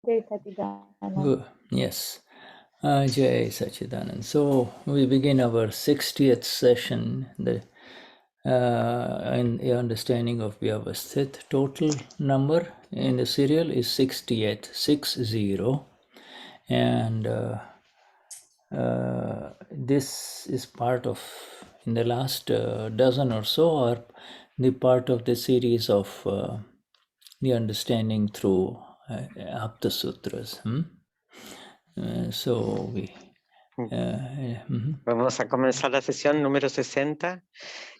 Jai Satchidanand. Yes. Jai Sachidanand. So we begin our 60th session in the understanding of Vyavasthit. Total number in the serial is 68, 60. And this is part of, in the last dozen or so, are the part of the series of the understanding through Aptasutras. So we... Vamos a comenzar la sesión número 60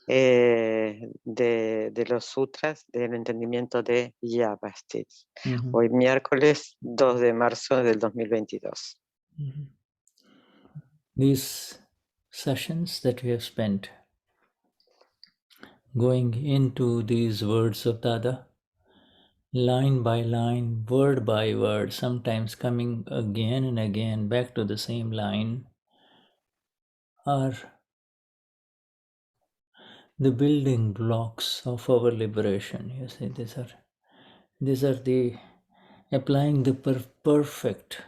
de los sutras del entendimiento de Vyavasthit. Hoy miércoles 2 de marzo del 2022. These sessions that we have spent going into these words of Dada, line by line, word by word, sometimes coming again and again back to the same line, are the building blocks of our liberation. You see, these are the applying the perfect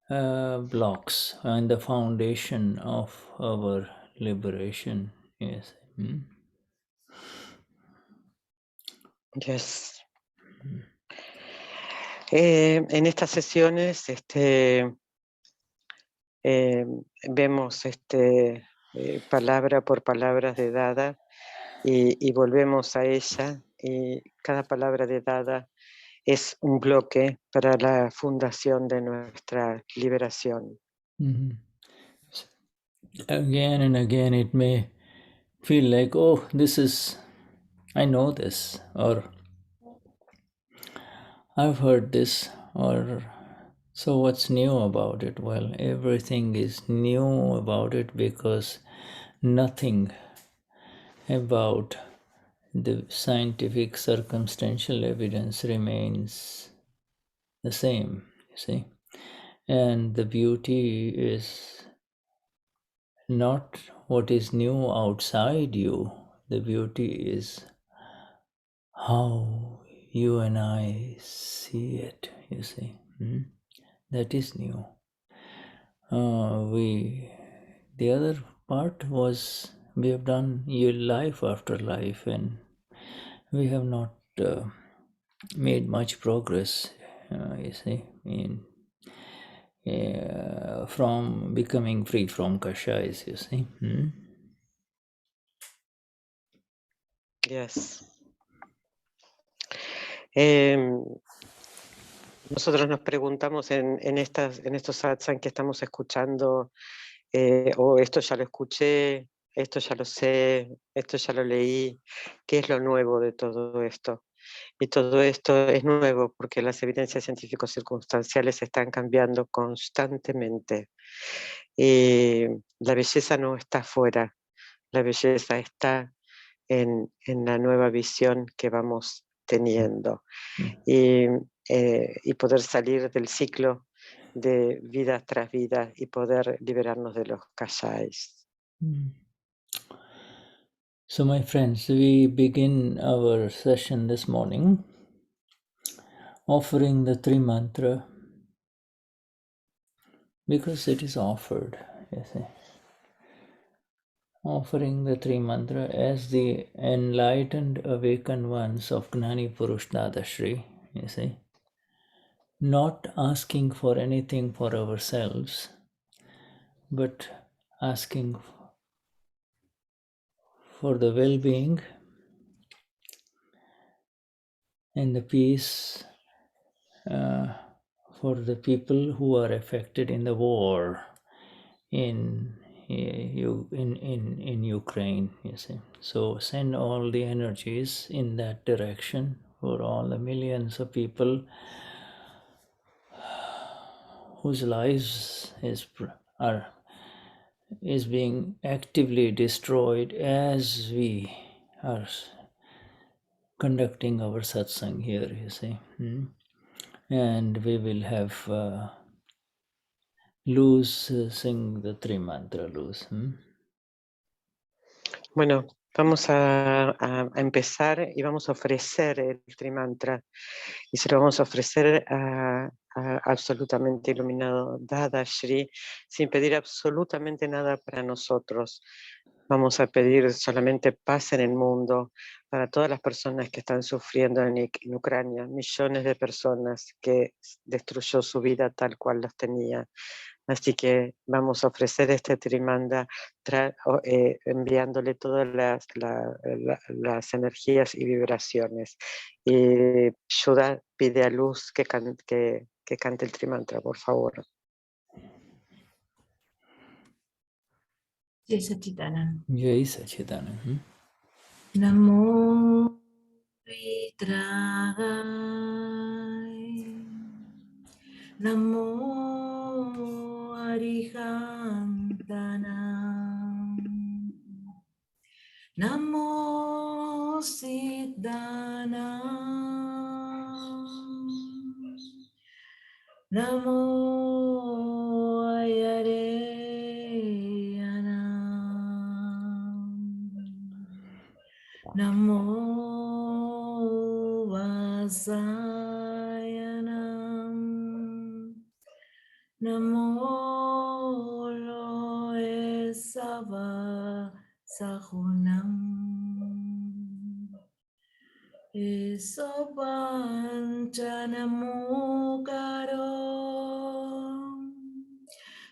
blocks and the foundation of our liberation. Yes. Yes. En estas sesiones vemos palabra por palabra de Dada y volvemos a ella, y cada palabra de Dada es un bloque para la fundación de nuestra liberación. Again and again it may feel like, oh, I know this, or I've heard this, or so what's new about it? Well, everything is new about it because nothing about the scientific circumstantial evidence remains the same, you see. And the beauty is not what is new outside you. The beauty is how you and I see it, you see. That is new. The other part was we have done life after life, and we have not made much progress, you see, from becoming free from kashais, you see. Yes. Nosotros nos preguntamos en estos satsang que estamos escuchando, esto ya lo escuché, esto ya lo sé, esto ya lo leí, ¿qué es lo nuevo de todo esto? Y todo esto es nuevo porque las evidencias científicos circunstanciales están cambiando constantemente. Y la belleza no está afuera, la belleza está en la nueva visión que vamos teniendo. Y poder salir del ciclo de vida tras vida y poder liberarnos de los kashais. So my friends, we begin our session this morning offering the three mantra because it is offered, you see. Offering the three mantra as the enlightened awakened ones of Gnani Purush Dadashri, you see. Not asking for anything for ourselves, but asking for the well-being and the peace for the people who are affected in the war in Ukraine, you see. So send all the energies in that direction for all the millions of people whose lives is being actively destroyed as we are conducting our satsang here, you see. And we will have sing the three mantra loose. Bueno, Vamos a empezar y vamos a ofrecer el trimantra. Y se lo vamos a ofrecer a absolutamente iluminado Dadashri, sin pedir absolutamente nada para nosotros. Vamos a pedir solamente paz en el mundo para todas las personas que están sufriendo en Ucrania, millones de personas que destruyó su vida tal cual las tenía. Así que vamos a ofrecer este trimanda enviándole todas las energías y vibraciones. Y Shuddha pide a Luz que cante el trimantra, por favor. Jai Satchidanand. Jai Sachidanand. Namo Vitragaya. Namo Arihantanam. Namo Siddhanam. Namo Ayareyanam. Namo Vasayanam. Namo Loe Sava Sahunam. Isopanchanamukaro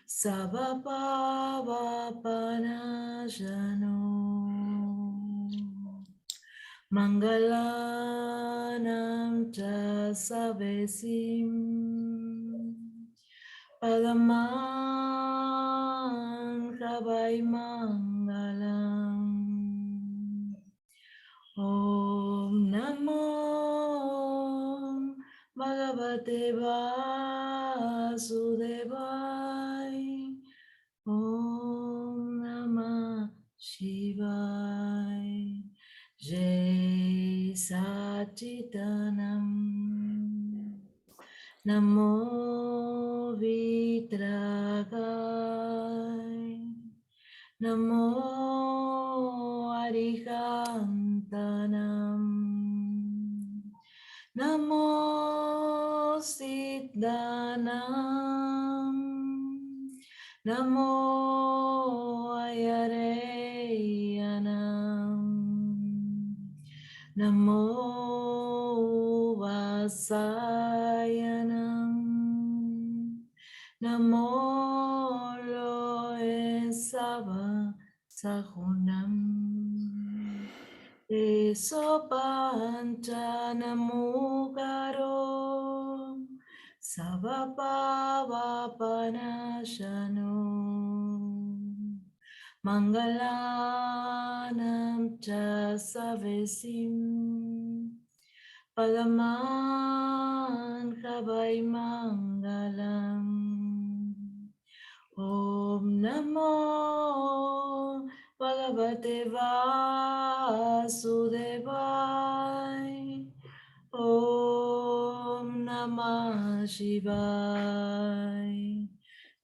Savapavapanajano Mangalanam cha savesim Padaman Kavai Mangalam Om Namo Bhagavate Vasudevaya Om Namah Shivaya Jai Satchidanand Namo Vitragaya Namo Arihantanam Namo Siddhanam Namo Ayareyanam Namo Vasayanam Namo Loe Sava Sahunam Esopanchanamukaro Savapavapanashano Mangalanam cha savesim Padaman Kavai Mangalam Om Namo Bhagavate Vasudevaya Om Namah Shivaya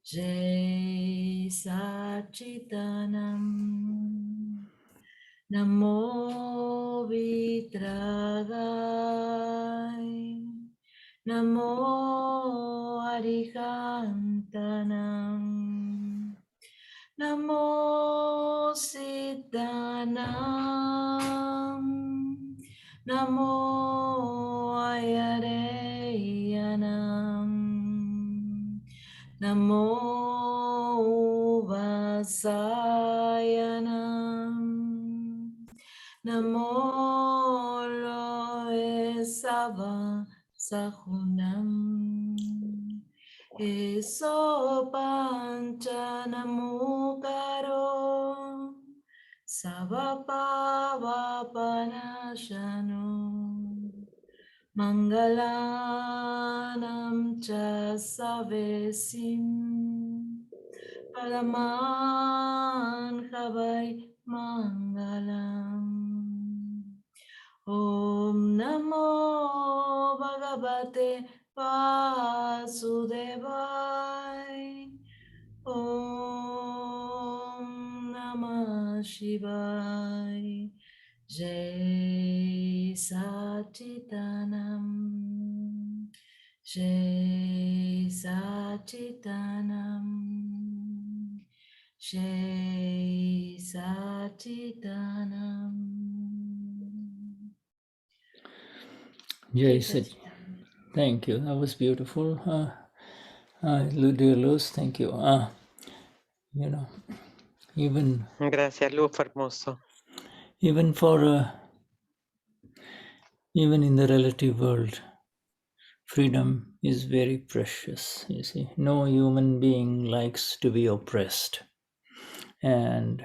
Jai Satchidanand Namo Vitragaya Namo Arihantanam Namo Siddhanam Namo Ayareyanam Namo Vasayanam Namo Loe Sava Sahunam Esopanchanamukaro Savapavapanashano Mangalanam cha savesim Padaman Kavai Mangalam Om Namo Bhagavate Vasudevaya Om Namah Shivaya Jai Sachitanam, Jai Sachitanam, Jai Sachitanam. Jai Sat. Thank you. That was beautiful. Dear Luz, thank you. You know, even Gracias, Luz, fue hermoso. even for even in the relative world, freedom is very precious. You see, no human being likes to be oppressed, and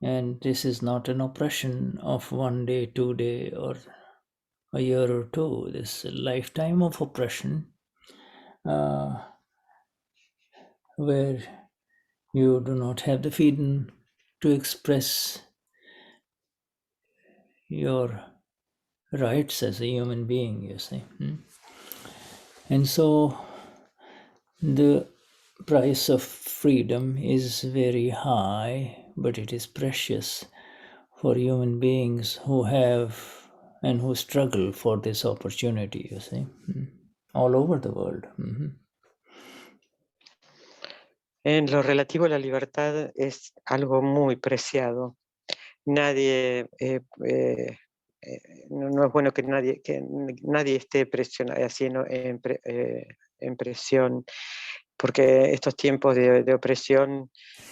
this is not an oppression of 1 day, 2 day, or a year or two. This lifetime of oppression, where you do not have the freedom to express your rights as a human being, you see. And so the price of freedom is very high, but it is precious for human beings who have and who struggle for this opportunity, you see, all over the world. En lo relativo a la libertad es algo muy preciado. Nadie, no es bueno que nadie esté presionado, en presión, porque estos tiempos de opresión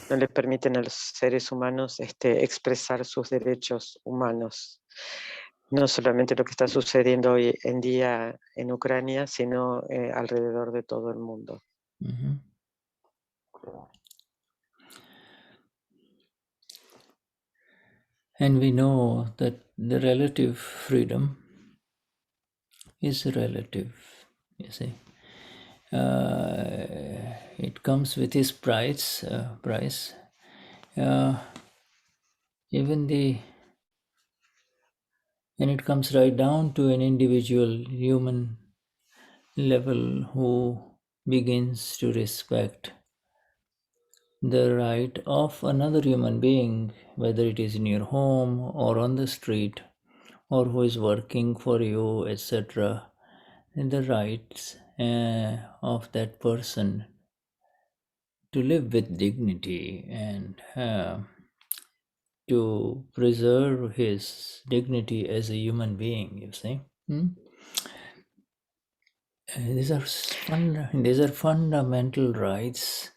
no les permiten a los seres humanos expresar sus derechos humanos. No solamente lo que está sucediendo hoy en día en Ucrania, sino alrededor de todo el mundo. And we know that the relative freedom is relative, you see. It comes with its price. Even and it comes right down to an individual human level who begins to respect the right of another human being, whether it is in your home or on the street, or who is working for you, etc., and the rights of that person to live with dignity and to preserve his dignity as a human being, you see. These are fundamental rights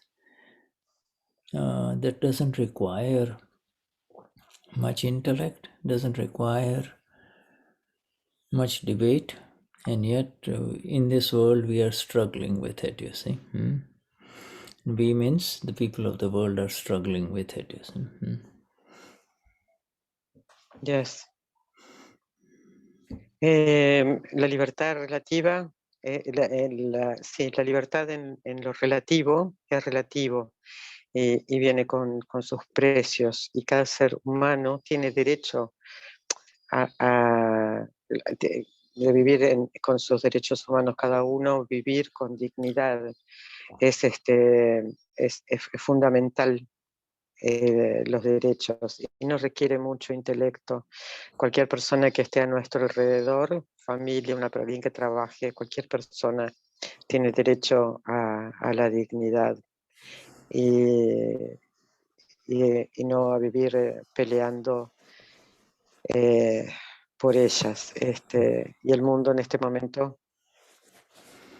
that doesn't require much intellect, doesn't require much debate, and yet in this world we are struggling with it, you see. We means the people of the world are struggling with it, you see. Yes. La libertad relativa, sí, la libertad en lo relativo es relativo y viene con sus precios, y cada ser humano tiene derecho de vivir con sus derechos humanos, cada uno vivir con dignidad. Es fundamental los derechos, y no requiere mucho intelecto. Cualquier persona que esté a nuestro alrededor, familia, alguien que trabaje, cualquier persona tiene derecho a la dignidad y no a vivir peleando por ellas. Y el mundo en este momento,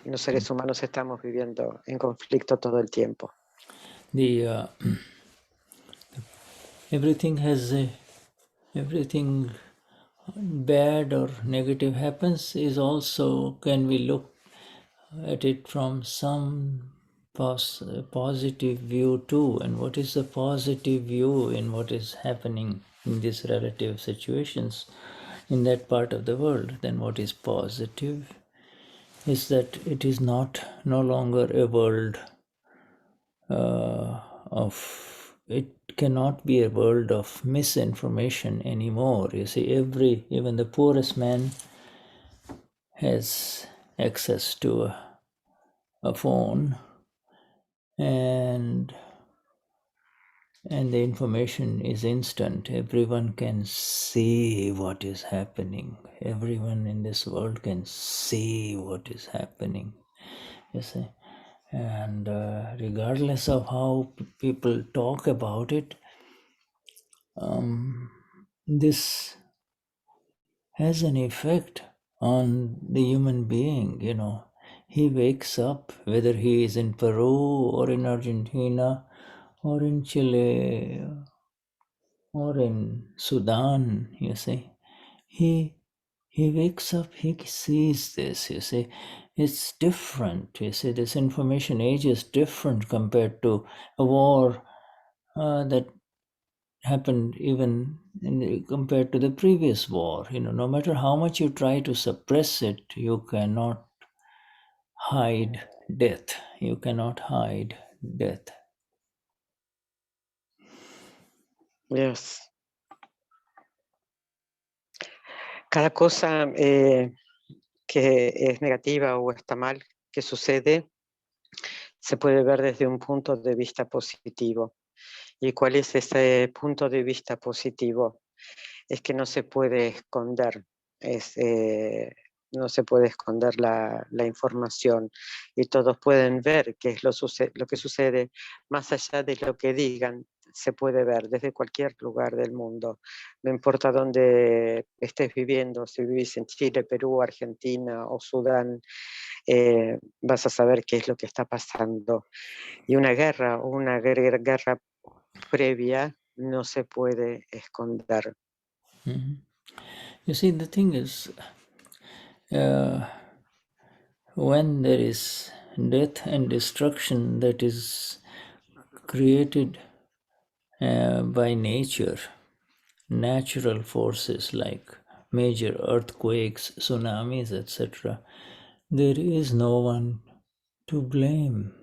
los seres humanos estamos viviendo en conflicto todo el tiempo. Everything bad or negative happens is also, can we look at it from some positive view too? And what is the positive view in what is happening in these relative situations in that part of the world? Then what is positive is that it is no longer a world it cannot be a world of misinformation anymore. You see, even the poorest man has access to a phone, and and the information is instant. Everyone can see what is happening. Everyone in this world can see what is happening. You see, and regardless of how people talk about it, this has an effect on the human being. You know, he wakes up, whether he is in Peru or in Argentina or in Chile or in Sudan, you see, he wakes up, he sees this, you see. It's different, you see. This information age is different compared to a war that happened even compared to the previous war. You know, no matter how much you try to suppress it, you cannot hide death. You cannot hide death. Yes. Cada cosa que es negativa o está mal, que sucede, se puede ver desde un punto de vista positivo. ¿Y cuál es ese punto de vista positivo? Es que no se puede esconder, no se puede esconder la información y todos pueden ver qué es lo que sucede más allá de lo que digan. Se puede ver desde cualquier lugar del mundo, no importa dónde estés viviendo, si vivís en Chile, Perú, Argentina o Sudán, vas a saber qué es lo que está pasando. Y una guerra o una guerra previa no se puede esconder. Mm-hmm. You see, the thing is, when there is death and destruction that is created by nature, natural forces like major earthquakes, tsunamis, etc., there is no one to blame.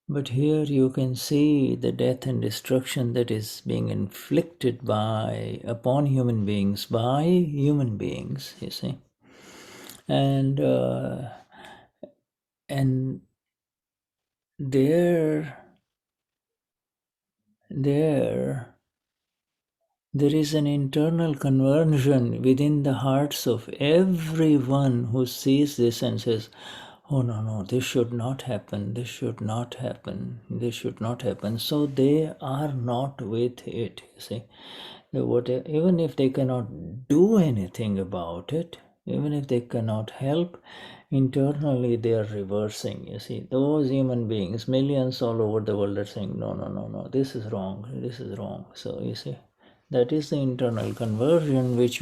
But here you can see the death and destruction that is being inflicted upon human beings by human beings, you see. And there is an internal conversion within the hearts of everyone who sees this and says, oh no, this should not happen, this should not happen, this should not happen. So they are not with it, you see. Even if they cannot do anything about it, even if they cannot help, internally they are reversing, you see. Those human beings, millions all over the world, are saying, no, this is wrong, this is wrong. So you see, that is the internal conversion which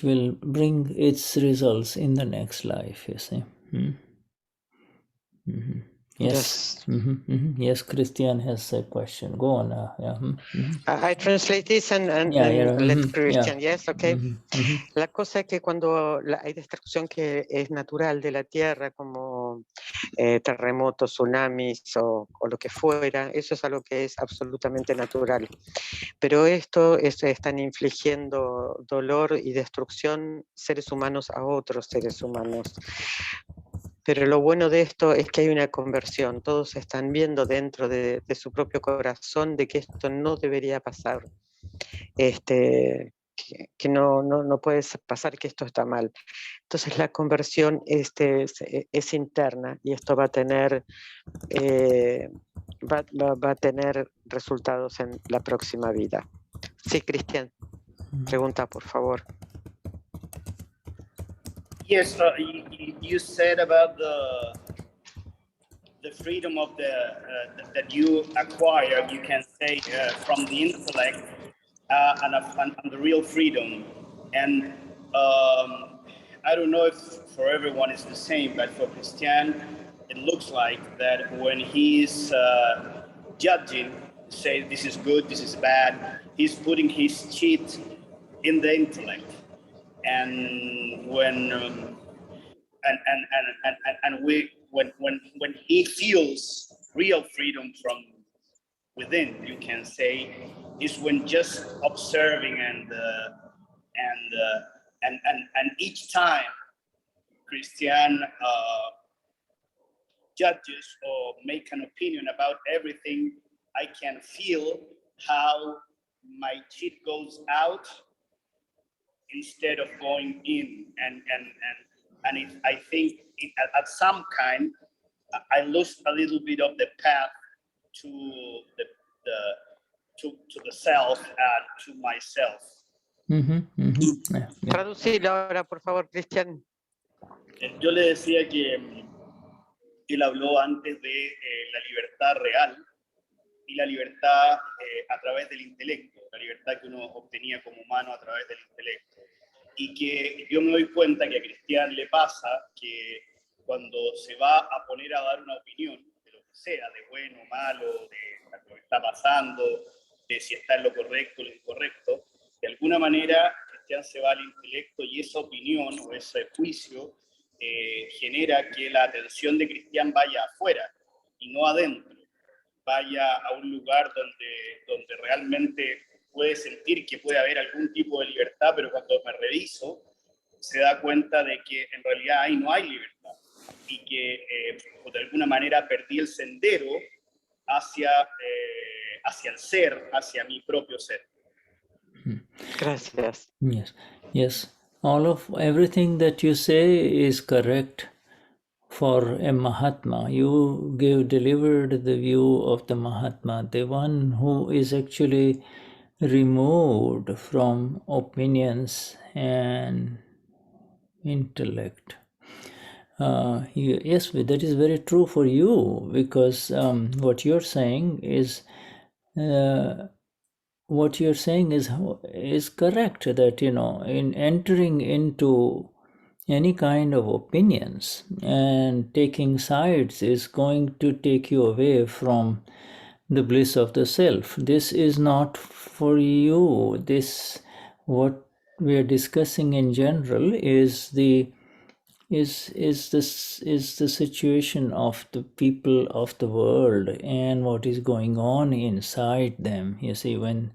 will bring its results in the next life, you see. Mm-hmm. Yes. Yes. Yes, Christian has a question. Go on. I translate this and let Christian, yes, okay. La cosa es que cuando hay destrucción que es natural de la tierra, como terremotos, tsunamis o lo que fuera, eso es algo que es absolutamente natural. Pero están infligiendo dolor y destrucción seres humanos a otros seres humanos. Pero lo bueno de esto es que hay una conversión. Todos están viendo dentro de su propio corazón de que esto no debería pasar. Que no puede pasar, que esto está mal. Entonces la conversión es interna y esto va a tener va a tener resultados en la próxima vida. Sí, Cristian, pregunta por favor. Yes, you said about the freedom of that you acquire, you can say, from the intellect, and the real freedom. And I don't know if for everyone it's the same, but for Christian, it looks like that when he's judging, say this is good, this is bad, he's putting his cheat in the intellect. And when when he feels real freedom from within, you can say, is when just observing and each time Christian judges or make an opinion about everything. I can feel how my cheat goes out instead of going in, and I think at some kind I lost a little bit of the path to the self and to myself. Yeah. Traducilo ahora, por favor, Cristian. Yo le decía que él habló antes de la libertad real y la libertad a través del intelecto, la libertad que uno obtenía como humano a través del intelecto. Y que yo me doy cuenta que a Cristian le pasa que cuando se va a poner a dar una opinión de lo que sea, de bueno, malo, de lo que está pasando, de si está en lo correcto o lo incorrecto, de alguna manera Cristian se va al intelecto y esa opinión o ese juicio genera que la atención de Cristian vaya afuera y no adentro, vaya a un lugar donde realmente puede sentir que puede haber algún tipo de libertad, pero cuando me reviso se da cuenta de que en realidad ahí no hay libertad y que de alguna manera perdí el sendero hacia el ser, hacia mi propio ser. Gracias. Yes. Everything that you say is correct for a Mahatma. You delivered the view of the Mahatma, the one who is actually removed from opinions and intellect. Yes, that is very true for you, because what you're saying is correct, that in entering into any kind of opinions and taking sides is going to take you away from the bliss of the self. This is not for you. What we are discussing in general is the situation of the people of the world and what is going on inside them. You see, when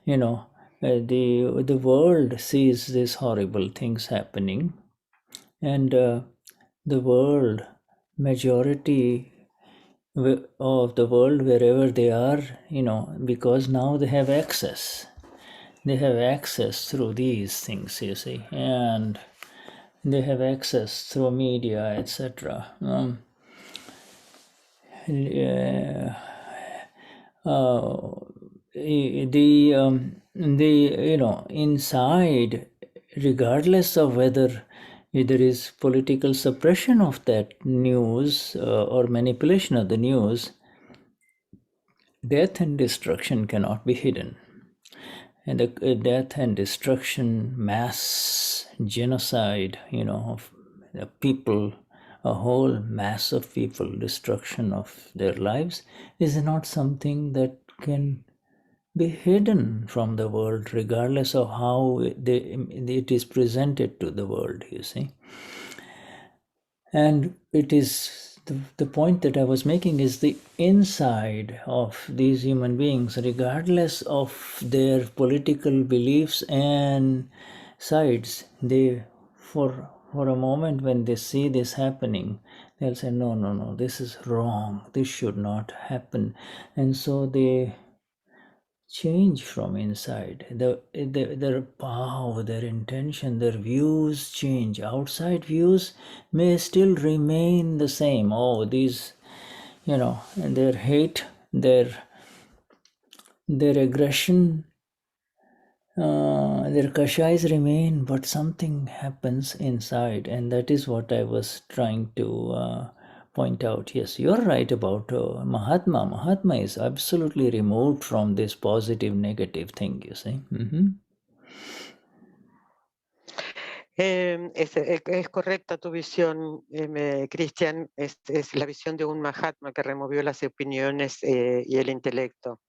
the world sees these horrible things happening, and the world, majority of the world, wherever they are, because now they have access through these things, you see, and they have access through media, etc. Inside, regardless of whether there is political suppression of that news or manipulation of the news, death and destruction cannot be hidden. And the death and destruction, mass genocide, of the people, a whole mass of people, destruction of their lives, is not something that can be hidden from the world, regardless of how it is presented to the world, you see. And it is the point that I was making is the inside of these human beings, regardless of their political beliefs and sides, they, for a moment, when they see this happening, they'll say, no, this is wrong, this should not happen. And so they change from inside. Their power, their intention, their views change. Outside views may still remain the same. These, and their hate, their aggression, their kashais remain, but something happens inside, and that is what I was trying to point out. Yes, you're right about Mahatma. Mahatma is absolutely removed from this positive negative thing, you see. Es correcta tu visión, Cristian. Es la visión de un Mahatma que removió las opiniones y el intelecto.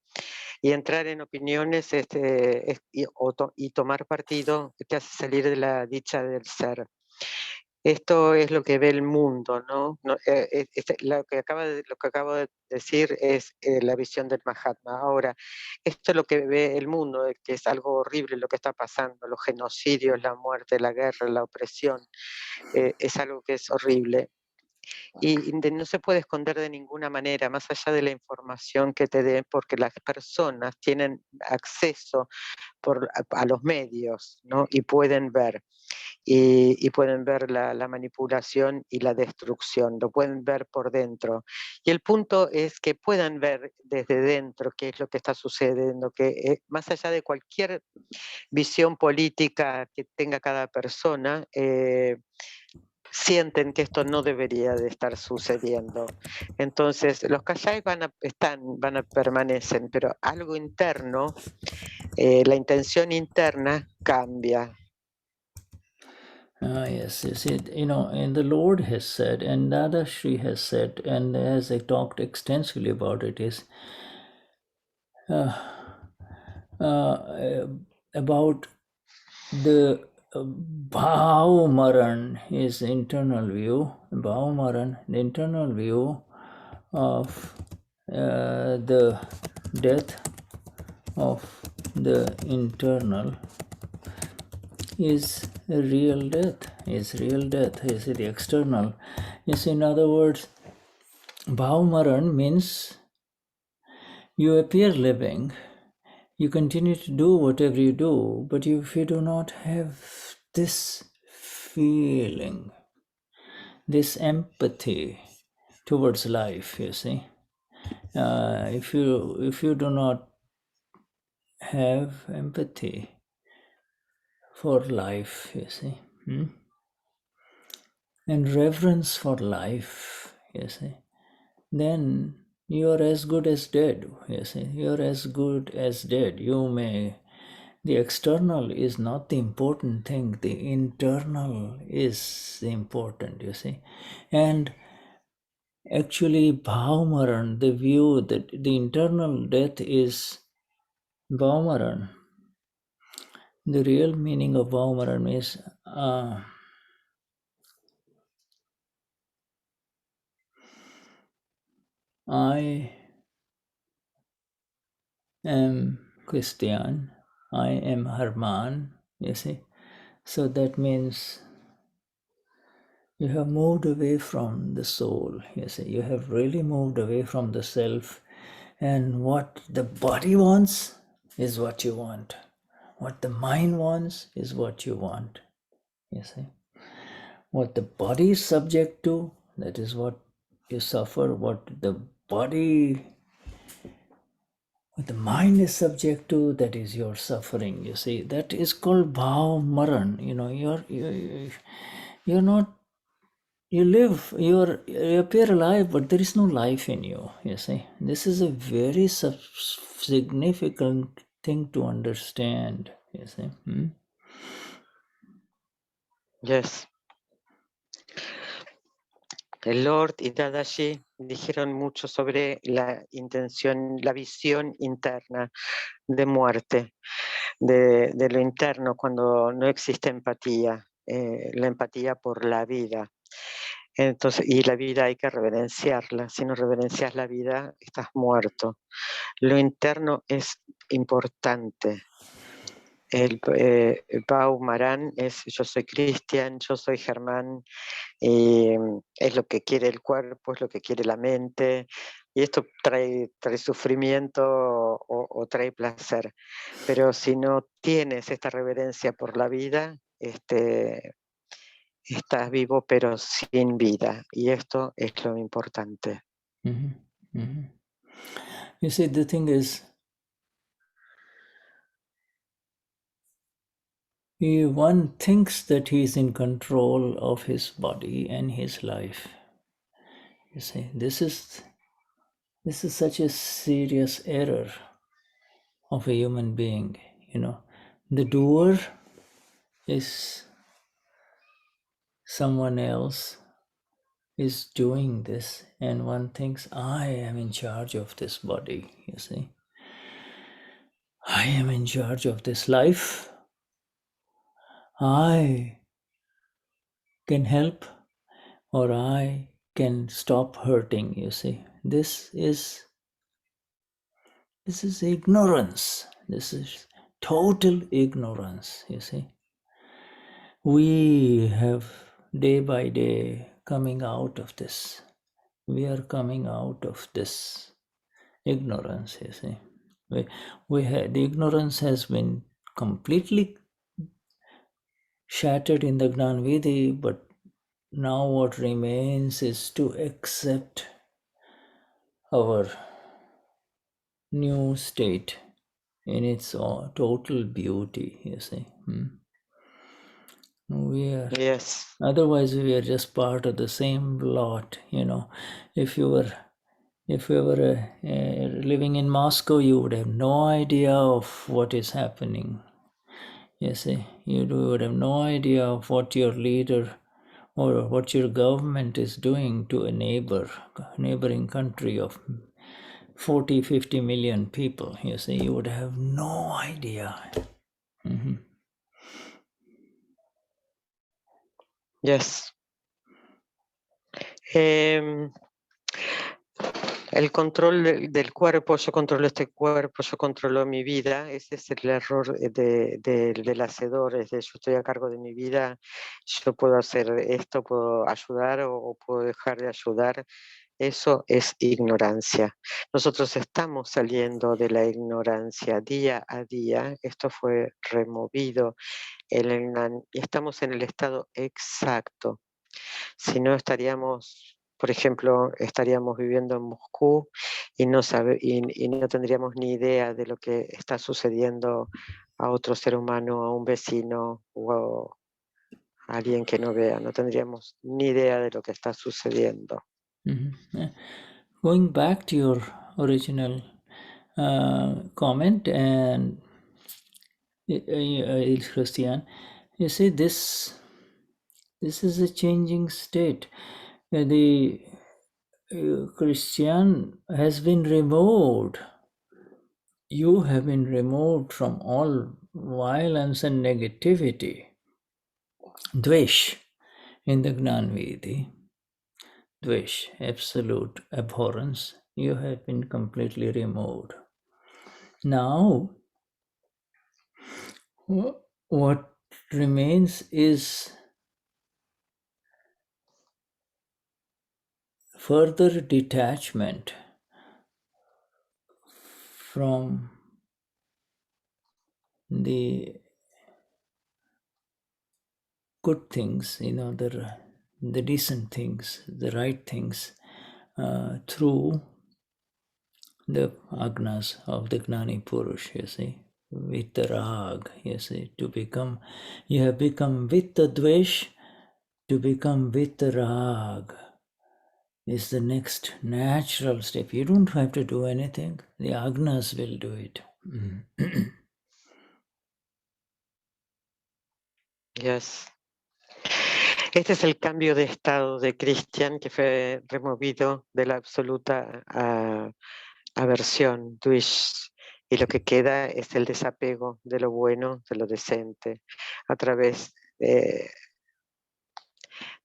Y entrar en opiniones y tomar partido te hace salir de la dicha del ser. Esto es lo que ve el mundo, ¿no? Lo que acabo de decir es la visión del Mahatma. Ahora, esto es lo que ve el mundo, que es algo horrible lo que está pasando, los genocidios, la muerte, la guerra, la opresión, es algo que es horrible. Y no se puede esconder de ninguna manera, más allá de la información que te den, porque las personas tienen acceso a los medios, ¿no? Y pueden ver. Y pueden ver la manipulación y la destrucción, lo pueden ver por dentro. Y el punto es que puedan ver desde dentro qué es lo que está sucediendo, que más allá de cualquier visión política que tenga cada persona, sienten que esto no debería de estar sucediendo. Entonces, los kashais permanecen, pero algo interno, la intención interna cambia. Yes, you see, and the Lord has said, and Dadashri has said, and as I talked extensively about it, is about the Bhaumaran, his internal view, Bhaumaran, the internal view of the death of the internal is real death, is the external. Yes, in other words, Bhaumaran means you appear living, you continue to do whatever you do, but if you do not have this feeling, this empathy towards life, you see, if you do not have empathy for life, you see, and reverence for life, you see, then you are as good as dead, you see, you are as good as dead. The external is not the important thing, the internal is important, you see. And actually, Bhaumaran, the view that the internal death is Bhaumaran. The real meaning of Bhaumaran is I am Christian, I am Herman, you see. So that means you have moved away from the soul, you see. You have really moved away from the self. And what the body wants is what you want. What the mind wants is what you want. You see? What the body is subject to, that is what you suffer. What the mind is subject to, that is your suffering. You see, that is called bhav maran. You're not. You live. You appear alive, but there is no life in you. You see, this is a very significant thing to understand. You see. Yes. El Lord y Dadashi dijeron mucho sobre la intención, la visión interna de muerte, de lo interno, cuando no existe empatía, la empatía por la vida. Entonces, y la vida hay que reverenciarla. Si no reverencias la vida, estás muerto. Lo interno es importante. El Pau Marán es yo soy Cristian, yo soy Germán, y es lo que quiere el cuerpo, es lo que quiere la mente, y esto trae sufrimiento o trae placer. Pero si no tienes esta reverencia por la vida, estás vivo pero sin vida, y esto es lo importante. You see, the thing is, one thinks that he is in control of his body and his life. You see, this is such a serious error of a human being. The doer is someone else is doing this, and one thinks, I am in charge of this body. You see, I am in charge of this life. I can help, or I can stop hurting. You see, this is ignorance. This is total ignorance. You see, we have day by day coming out of this. We are coming out of this ignorance, you see. The ignorance has been completely shattered in the Gnanvidhi, but now what remains is to accept our new state in its total beauty, you see. We are, Yes. otherwise we are just part of the same lot, you know. If you were living in Moscow, you would have no idea of what is happening. You see, you would have no idea of what your leader or what your government is doing to a neighboring country of 40, 50 million people. You see, you would have no idea. Yes. El control del cuerpo, yo controlo este cuerpo, yo controlo mi vida, ese es el error del hacedor, es de yo estoy a cargo de mi vida, yo puedo hacer esto, puedo ayudar o puedo dejar de ayudar. Eso es ignorancia. Nosotros estamos saliendo de la ignorancia día a día. Esto fue removido y estamos en el estado exacto. Si no estaríamos, por ejemplo, estaríamos viviendo en Moscú y no tendríamos ni idea de lo que está sucediendo a otro ser humano, a un vecino o a alguien que no vea. No tendríamos ni idea de lo que está sucediendo. Going back to your original comment, and Christian, you see this is a changing state. The Christian has been removed. You have been removed from all violence and negativity. Dvesh in the Gnanvidhi. Dvesh, absolute abhorrence. You have been completely removed. Now, what remains is further detachment from the good things, the decent things, the right things, through the agnas of the Gnani Purush, you see, with the rag, you see, you have become with the dvesh, to become with the rag is the next natural step. You don't have to do anything. The agnas will do it. Yes. Este es el cambio de estado de Christian que fue removido de la absoluta aversión, Dvish, y lo que queda es el desapego de lo bueno, de lo decente, a través de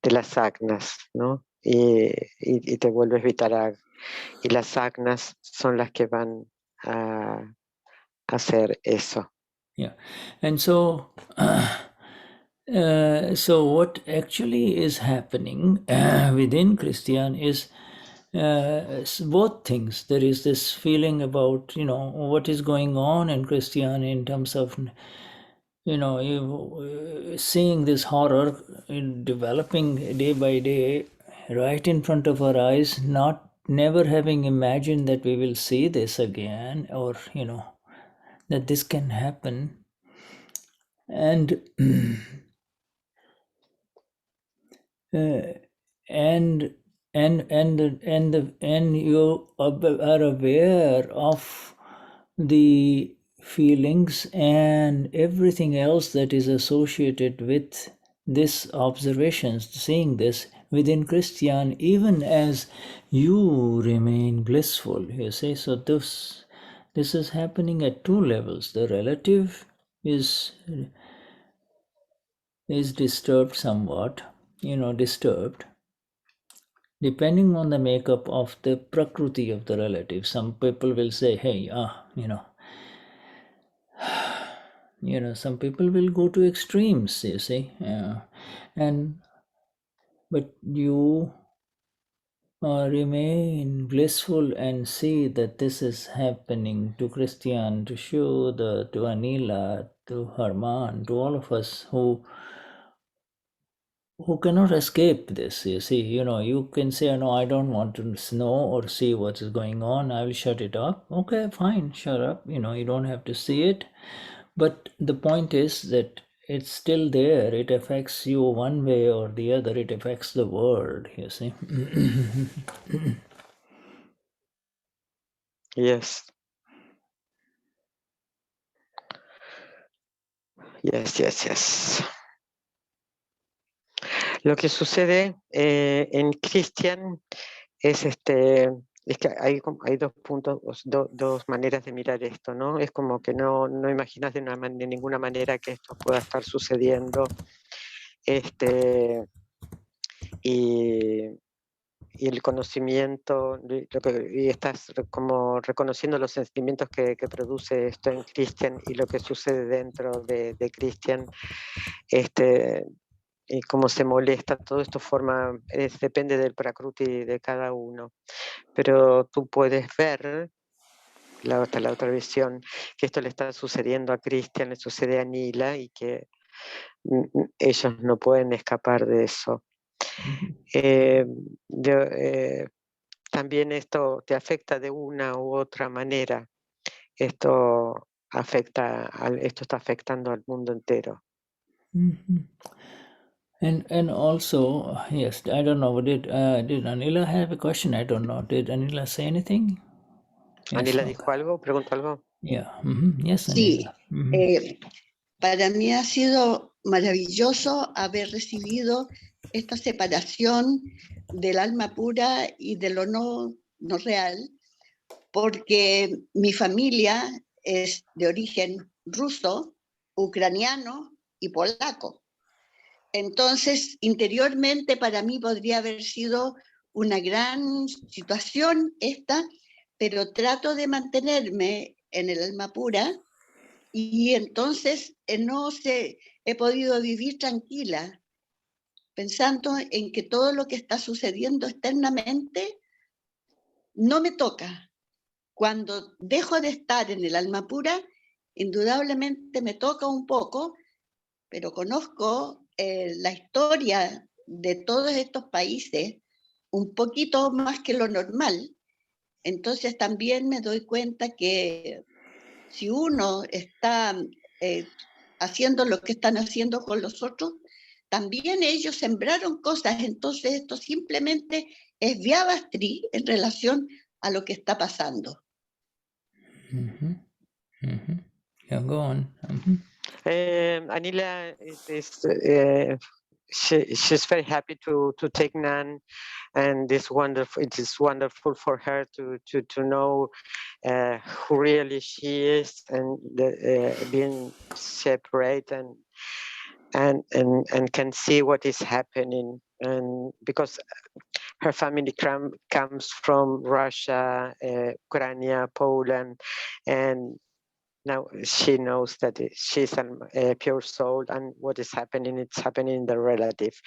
las agnas, ¿no? Y te vuelves vitarag. Y las agnas son las que van a hacer eso. Yeah, and so so what actually is happening within Christian is both things. There is this feeling about what is going on in Christian in terms of seeing this horror developing day by day right in front of our eyes, never having imagined that we will see this again, or that this can happen. And and you are aware of the feelings and everything else that is associated with this observations, seeing this within Christian, even as you remain blissful, you see. So this is happening at two levels. The relative is disturbed somewhat, disturbed, depending on the makeup of the prakriti of the relative. Some people will say, hey, some people will go to extremes, you see. And but you remain blissful and see that this is happening to Christian, to Shuddha, to Anila, to Herman, to all of us who cannot escape this. You see, you can say, no, I don't want to know or see what is going on. I will shut it up. Okay, fine, shut up. You don't have to see it. But the point is that it's still there. It affects you one way or the other. It affects the world, you see. Yes. Yes. Lo que sucede en Christian es que hay dos puntos, dos maneras de mirar esto, ¿no? Es como que no imaginas de ninguna manera que esto pueda estar sucediendo. Y el conocimiento, y estás como reconociendo los sentimientos que produce esto en Christian y lo que sucede dentro de Christian, y cómo se molesta, todo esto depende del prakruti de cada uno. Pero tú puedes ver, hasta la otra visión, que esto le está sucediendo a Christian, le sucede a Nila y que ellos no pueden escapar de eso. También esto te afecta de una u otra manera. Esto está afectando al mundo entero. And also, yes, I don't know, did Anila have a question? I don't know. Did Anila say anything? Yes, ¿Anila dijo algo? ¿Preguntó algo? Yeah. Yes, Sí, Anila. para mí ha sido maravilloso haber recibido esta separación del alma pura y de lo no real, porque mi familia es de origen ruso, ucraniano y polaco. Entonces, interiormente para mí podría haber sido una gran situación esta, pero trato de mantenerme en el alma pura y entonces he podido vivir tranquila, pensando en que todo lo que está sucediendo externamente no me toca. Cuando dejo de estar en el alma pura, indudablemente me toca un poco, pero conozco la historia de todos estos países un poquito más que lo normal. Entonces también me doy cuenta que si uno está haciendo lo que están haciendo con los otros, también ellos sembraron cosas. Entonces esto simplemente es Vyavasthit en relación a lo que está pasando. Yeah, go on. Anila she's very happy to take Gnan, and it is wonderful for her to know who really she is, and being separate and can see what is happening, and because her family comes from Russia, Ukraine, Poland, and now she knows that she's a pure soul, and what is happening, it's happening in the relative,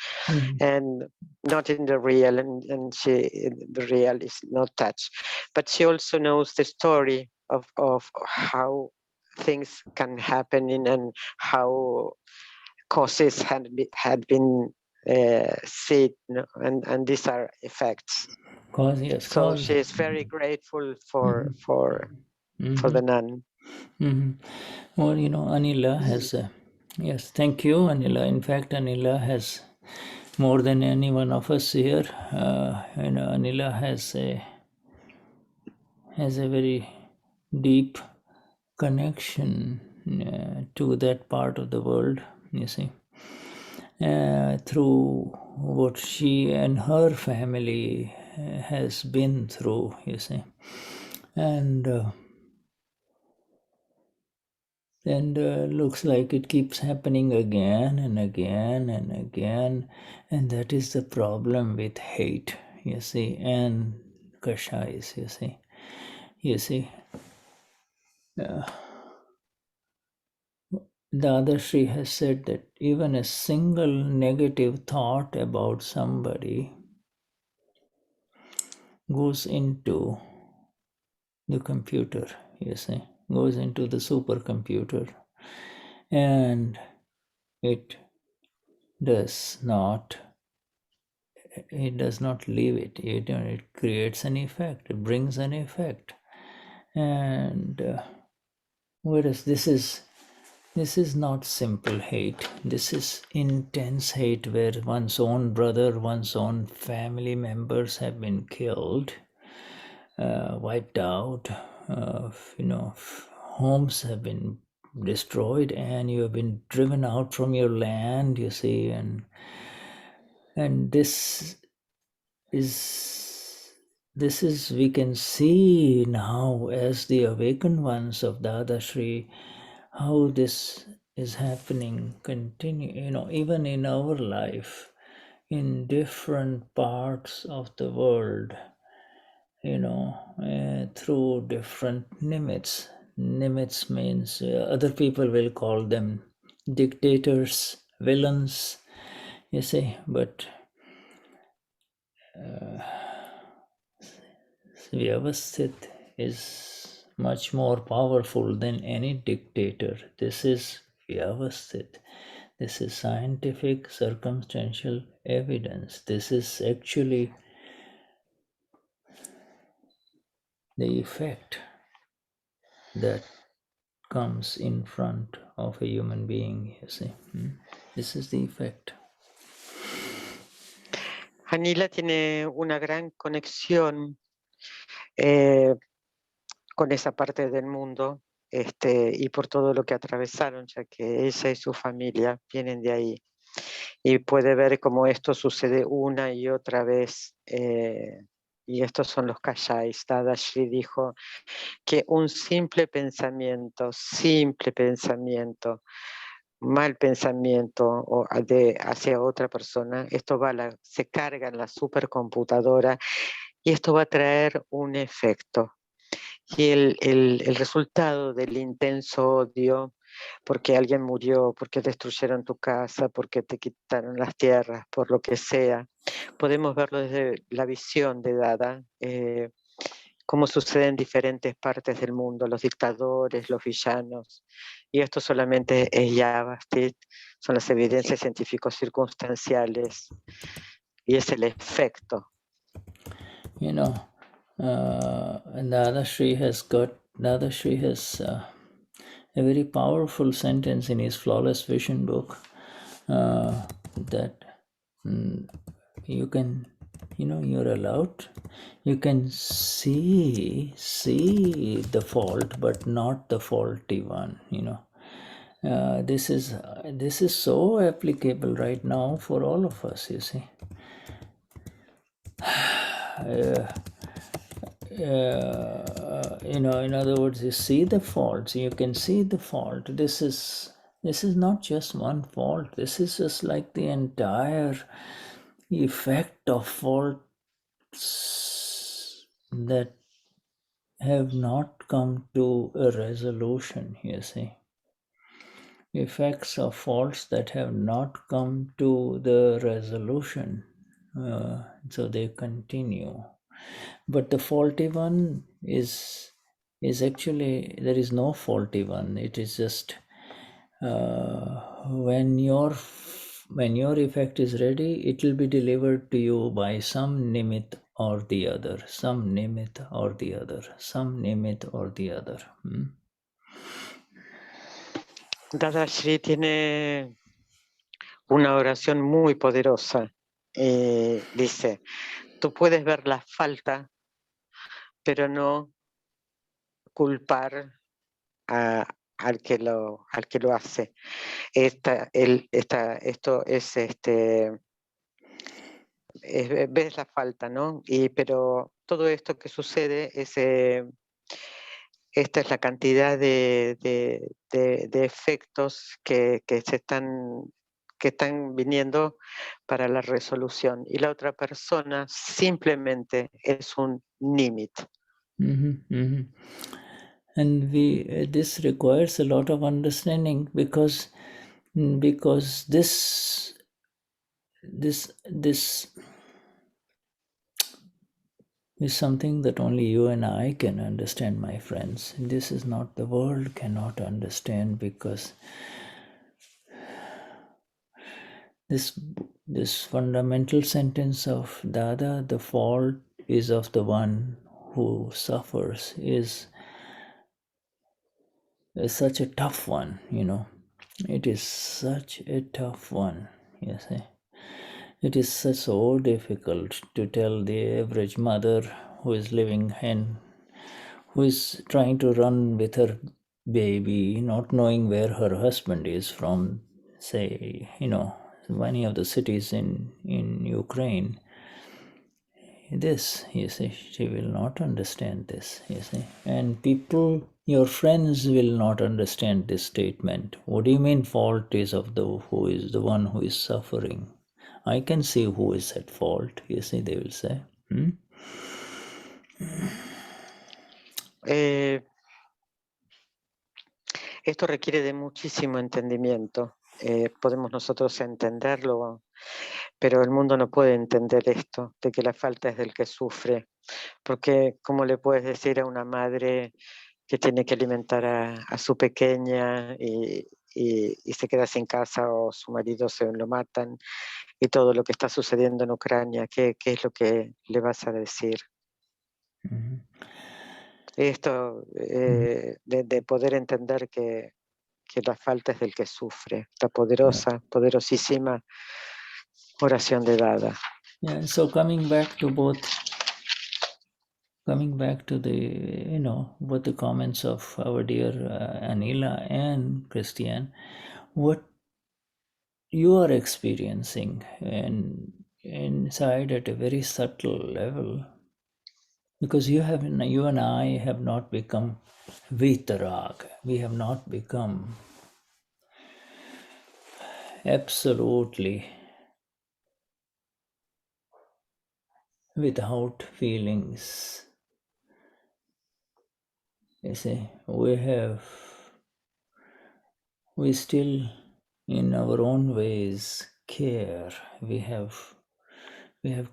and not in the real, and the real is not touched. But she also knows the story of how things can happen and how causes had been seen, and these are effects. So she is very grateful for the nun. Well, Anila has yes, thank you, Anila. In fact, Anila has more than any one of us here. Anila has a very deep connection to that part of the world, you see, through what she and her family has been through, you see. And looks like it keeps happening again and again and again, and that is the problem with hate, you see, and kashais, you see. Dadashri has said that even a single negative thought about somebody goes into the computer, you see, goes into the supercomputer, and it does not leave it. It creates an effect, it brings an effect. And whereas this is not simple hate, this is intense hate where one's own brother, one's own family members have been killed, wiped out, homes have been destroyed, and you have been driven out from your land, you see, and this is we can see now as the awakened ones of Dadashri how this is happening continue, even in our life, in different parts of the world, through different nimitz. Nimitz means other people will call them dictators, villains, you see, but Vyavasthit is much more powerful than any dictator. This is Vyavasthit. This is scientific circumstantial evidence. This is actually the effect that comes in front of a human being, you see. This is the effect. Anila tiene una gran conexión con esa parte del mundo y por todo lo que atravesaron, ya que ella y su familia vienen de ahí. Y puede ver cómo esto sucede una y otra vez. Y estos son los kashais. Dadashri dijo que un simple pensamiento, mal pensamiento hacia otra persona, esto se carga en la supercomputadora y esto va a traer un efecto. Y el resultado del intenso odio, porque alguien murió, porque destruyeron tu casa, porque te quitaron las tierras, por lo que sea, podemos verlo desde la visión de Dada, cómo sucede en diferentes partes del mundo, los dictadores, los villanos, y esto solamente es Vyavasthit, son las evidencias científicos circunstanciales, y es el efecto. Dadashri has a very powerful sentence in his Flawless Vision book that you can, you're allowed, you can see the fault, but not the faulty one. This is so applicable right now for all of us, you see. In other words, you see the faults, you can see the fault. This is not just one fault. This is just like the entire effect of faults that have not come to a resolution, you see. Effects of faults that have not come to the resolution. So they continue. But the faulty one is actually, there is no faulty one. It is just when your effect is ready, it will be delivered to you by some nimit or the other, some nimit or the other, some nimit or the other. Dadashri tiene una oración muy poderosa. Dice, tú puedes ver la falta, pero no culpar al que lo hace. Esto es ves la falta, ¿no? Pero todo esto que sucede es esta es la cantidad de efectos que están viniendo para la resolución, y la otra persona simplemente es un nimit. And this requires a lot of understanding because this is something that only you and I can understand, my friends. This is not, the world cannot understand, because this fundamental sentence of Dada, the fault is of the one who suffers, is such a tough one, It is such a tough one, you see. It is so difficult to tell the average mother who is living and who is trying to run with her baby, not knowing where her husband is from, say, many of the cities in Ukraine. This, you see, she will not understand this, you see. And people, your friends will not understand this statement. What do you mean fault is of who is the one who is suffering? I can see who is at fault, you see, they will say. Esto requiere de muchísimo entendimiento. Podemos nosotros entenderlo, pero el mundo no puede entender esto, de que la falta es del que sufre. Porque, ¿cómo le puedes decir a una madre que tiene que alimentar a su pequeña y se queda sin casa, o su marido se lo matan, y todo lo que está sucediendo en Ucrania? ¿Qué es lo que le vas a decir? Esto de poder entender que la falta es del que sufre, la poderosa, poderosísima oración de Dada. Yeah, so coming back to the, both the comments of our dear Anila and Christian, what you are experiencing and inside at a very subtle level, because you and I have not become vitarag, we have not become absolutely without feelings. You see, we still in our own ways care. We have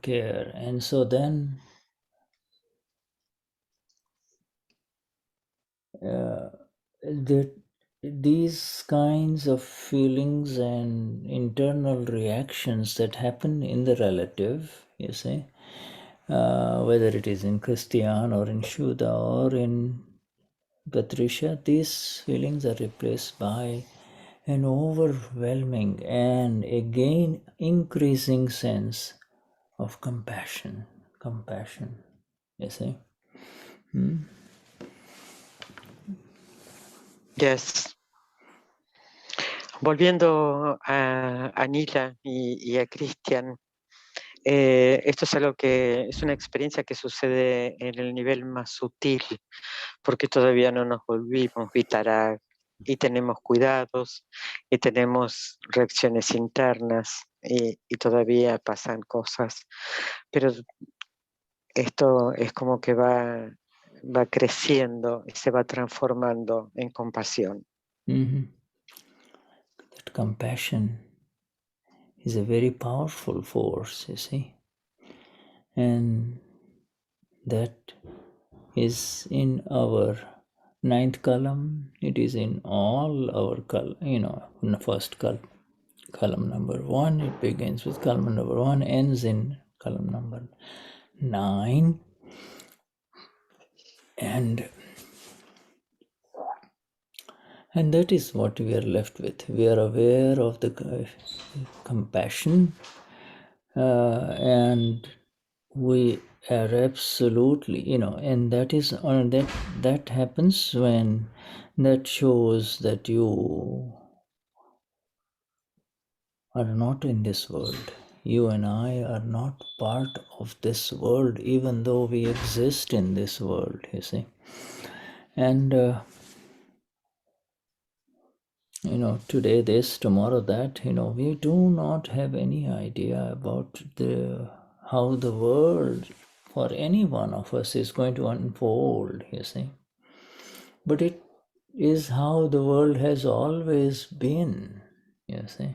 care, and so then these kinds of feelings and internal reactions that happen in the relative, you see, whether it is in Christian or in Shuddha or in Patricia, these feelings are replaced by an overwhelming and again increasing sense of compassion, you see. Yes. Volviendo a Anila y a Christian, esto es algo que es una experiencia que sucede en el nivel más sutil, porque todavía no nos volvimos vitarag y tenemos cuidados y tenemos reacciones internas y todavía pasan cosas, pero esto es como que va creciendo y se va transformando en compasión. That compassion is a very powerful force, you see, and that is in our 9th column. It is in all our column, in the first column number 1. It begins with column number 1, ends in column number 9, and that is what we are left with. We are aware of the compassion, and we are absolutely, and that is that happens when that shows that you are not in this world. You and I are not part of this world, even though we exist in this world, you see. And today this, tomorrow that, we do not have any idea about how the world for any one of us is going to unfold, you see. But it is how the world has always been, you see.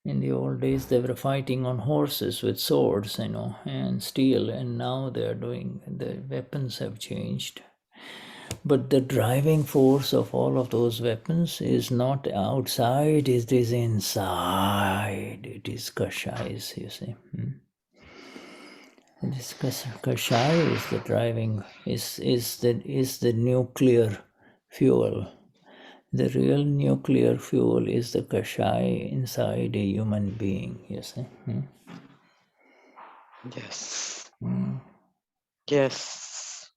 In the old days, they were fighting on horses with swords, and steel, and now the weapons have changed. But the driving force of all of those weapons is not outside, it is inside. It is kashais, you see. This kashai is the driving, is the nuclear fuel. The real nuclear fuel is the kashai inside a human being, you see. Yes. Mm. Yes.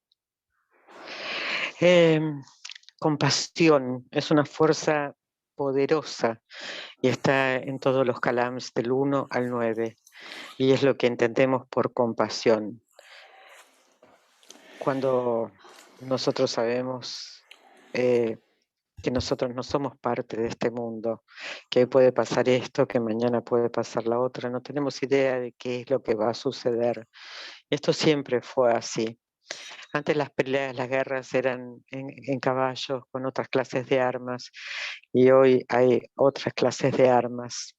Compasión es una fuerza poderosa y está en todos los kalams del 1 al 9. Y es lo que entendemos por compasión. Cuando nosotros sabemos que nosotros no somos parte de este mundo, que hoy puede pasar esto, que mañana puede pasar la otra, no tenemos idea de qué es lo que va a suceder. Esto siempre fue así. Antes las peleas, las guerras eran en caballos con otras clases de armas y hoy hay otras clases de armas.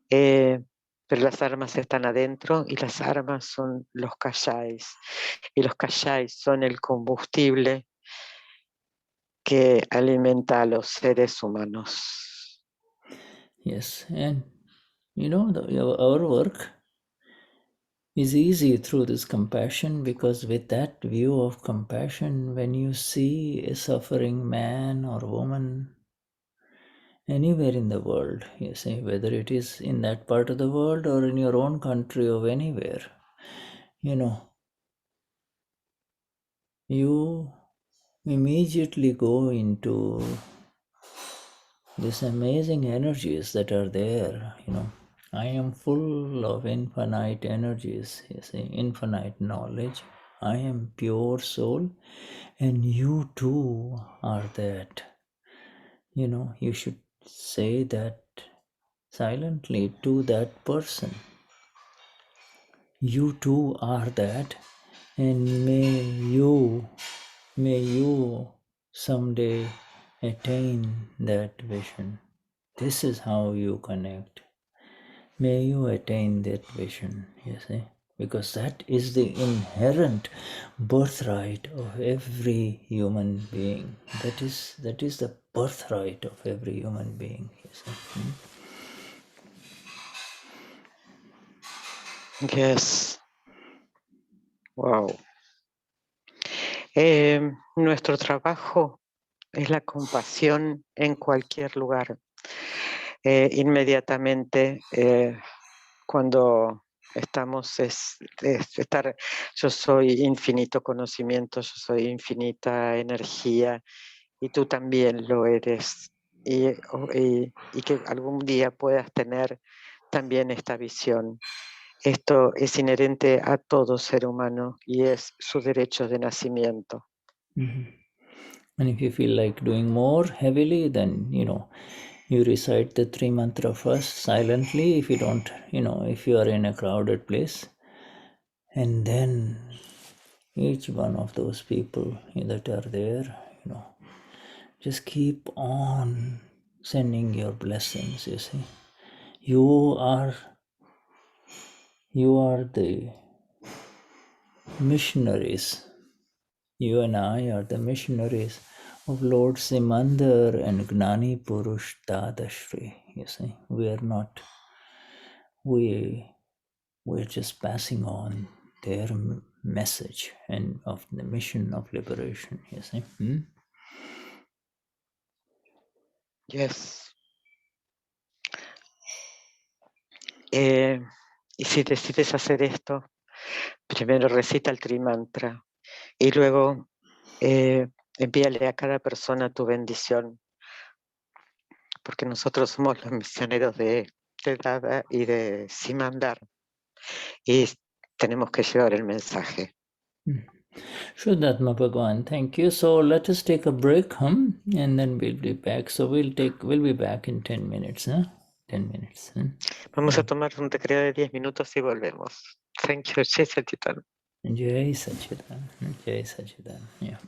Pero las armas están adentro y las armas son los kashais. Y los kashais son el combustible que alimenta a los seres humanos. Yes, and our work is easy through this compassion, because with that view of compassion, when you see a suffering man or woman anywhere in the world, you see, whether it is in that part of the world or in your own country or anywhere, you immediately go into these amazing energies that are there. I am full of infinite energies, you see, infinite knowledge. I am pure soul, and you too are that. You should say that silently to that person. You too are that, and may you someday attain that vision. This is how you connect. May you attain that vision, you see, because that is the inherent birthright of every human being. That is the birthright of every human being, you see. Yes. Wow. Nuestro trabajo es la compasión en cualquier lugar. Inmediatamente cuando estamos estar, yo soy infinito conocimiento, yo soy infinita energía y tú también lo eres, y que algún día puedas tener también esta visión. Esto es inherente a todo ser humano y es su derecho de nacimiento. And if you feel like doing more heavily, then you recite the 3 mantra first silently. If you don't, if you are in a crowded place, and then each one of those people that are there, just keep on sending your blessings. You see, you are the missionaries. You and I are the missionaries of Lord Simandar and Gnani Purush Dadashri. You see, we're just passing on their message and of the mission of liberation. You see. Yes. Y si decides hacer esto, primero recita el Trimantra y luego envíale a cada persona tu bendición, porque nosotros somos los misioneros de Dada y de Simandar y tenemos que llevar el mensaje. Vishuddhatma Bhagwan, thank you. So let us take a break, and then we'll be back. So we'll be back in 10 minutes, 10 minutes. Vamos a tomar un recreo de 10 minutos y volvemos. Thank you, Jai Satchitananda. Jai Satchitananda. Jai Satchitananda. Yeah.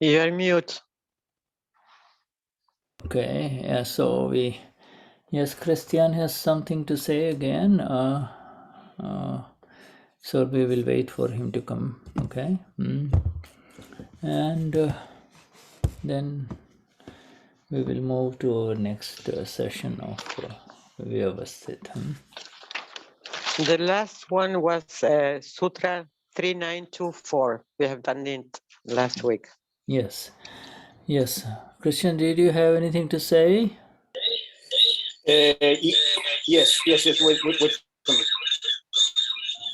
You're mute. Okay, yeah, so yes, Christian has something to say again. So we will wait for him to come, okay? And then we will move to our next session of Vyavasthit. The last one was Sutra 3924. We have done it last week. Yes, yes. Christian, did you have anything to say? Yes. Wait.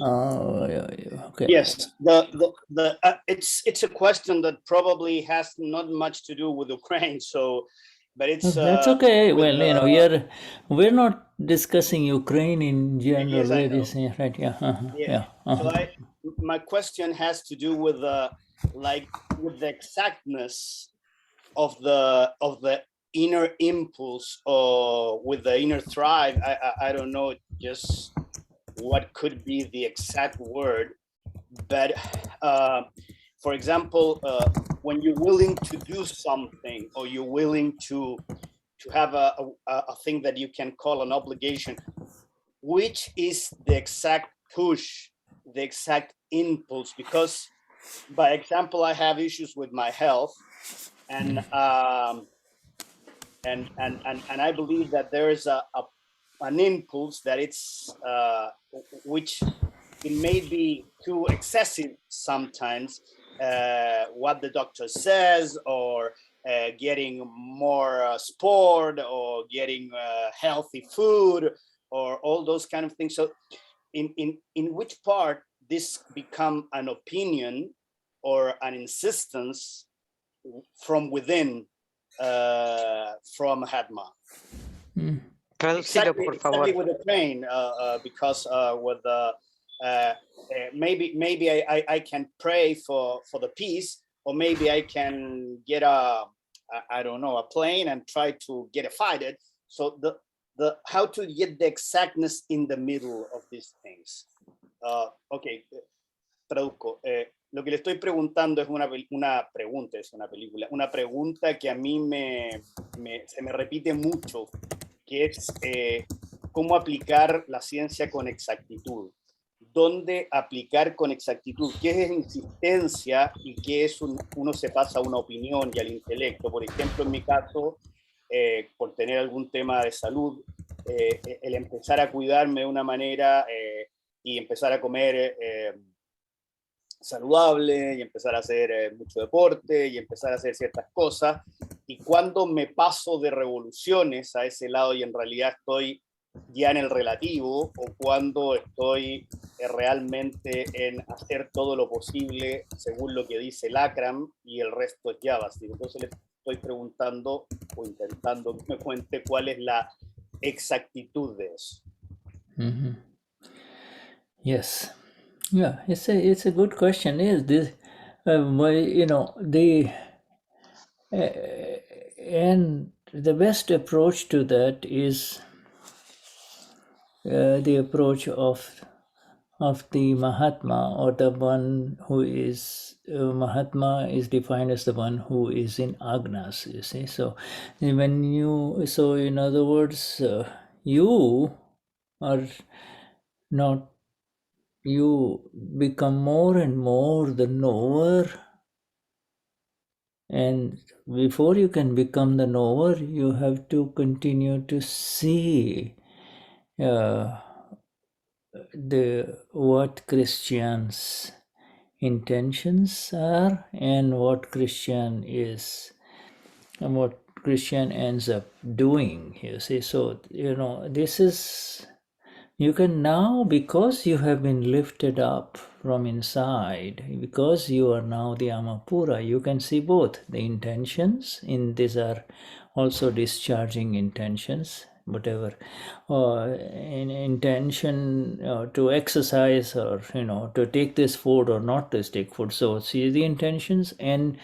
Oh, yeah, okay. Yes, it's a question that probably has not much to do with Ukraine. So, but it's That's okay. with, Well, we're not discussing Ukraine in general. yes, I We're know. just right, yeah. So my question has to do with with the exactness of the inner impulse, or with the inner thrive. I don't know just what could be the exact word, but for example, when you're willing to do something, or you're willing to have a thing that you can call an obligation, which is the exact push, the exact impulse? Because, by example, I have issues with my health, and I believe that there is an impulse that it's which it may be too excessive sometimes, what the doctor says, or getting more sport, or getting healthy food, or all those kind of things. So in which part this become an opinion or an insistence from within, from Hadma? Exactly with the pain, because with the maybe I can pray for the peace, or maybe I can get a plane and try to get a fighter. So the how to get the exactness in the middle of these things. Okay, traduzco. Lo que le estoy preguntando es una pregunta, es una película, una pregunta que a mí se me repite mucho, que es cómo aplicar la ciencia con exactitud. ¿Dónde aplicar con exactitud? ¿Qué es insistencia y qué es uno se pasa a una opinión y al intelecto? Por ejemplo, en mi caso, por tener algún tema de salud, el empezar a cuidarme de una manera y empezar a comer saludable, y empezar a hacer mucho deporte, y empezar a hacer ciertas cosas, y cuando me paso de revoluciones a ese lado y en realidad estoy ya en el relativo, o cuando estoy realmente en hacer todo lo posible según lo que dice el Akram y el resto es Vyavasthit. Entonces le estoy preguntando o intentando que me cuente cuál es la exactitud de eso. Yes. Yeah, it's a good question. Is this, and the best approach to that is the approach of the Mahatma, or the one who is Mahatma is defined as the one who is in Agnas. You see, so in other words, you are not. You become more and more the knower, and before you can become the knower, you have to continue to see what Christian's intentions are, and what Christian is, and what Christian ends up doing. You see, so this is. You can now, because you have been lifted up from inside, because you are now the Amapura, you can see both the intentions. These are also discharging intentions, whatever in intention to exercise, or to take this food or not to take food. So see the intentions, and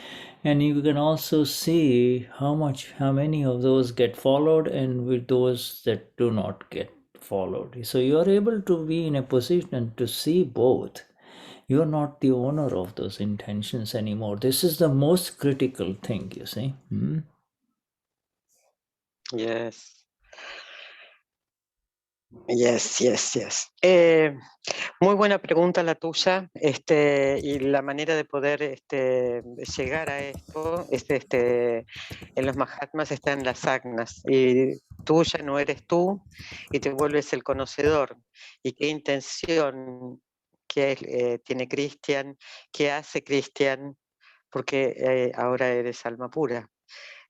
you can also see how many of those get followed, and with those that do not get followed. So you are able to be in a position to see both. You're not the owner of those intentions anymore. This is the most critical thing, you see. Yes. Yes. Muy buena pregunta la tuya, y la manera de poder llegar a esto, en los Mahatmas está en las agnas, y tú ya no eres tú y te vuelves el conocedor. ¿Y qué intención tiene Cristian? ¿Qué hace Cristian? Porque ahora eres alma pura.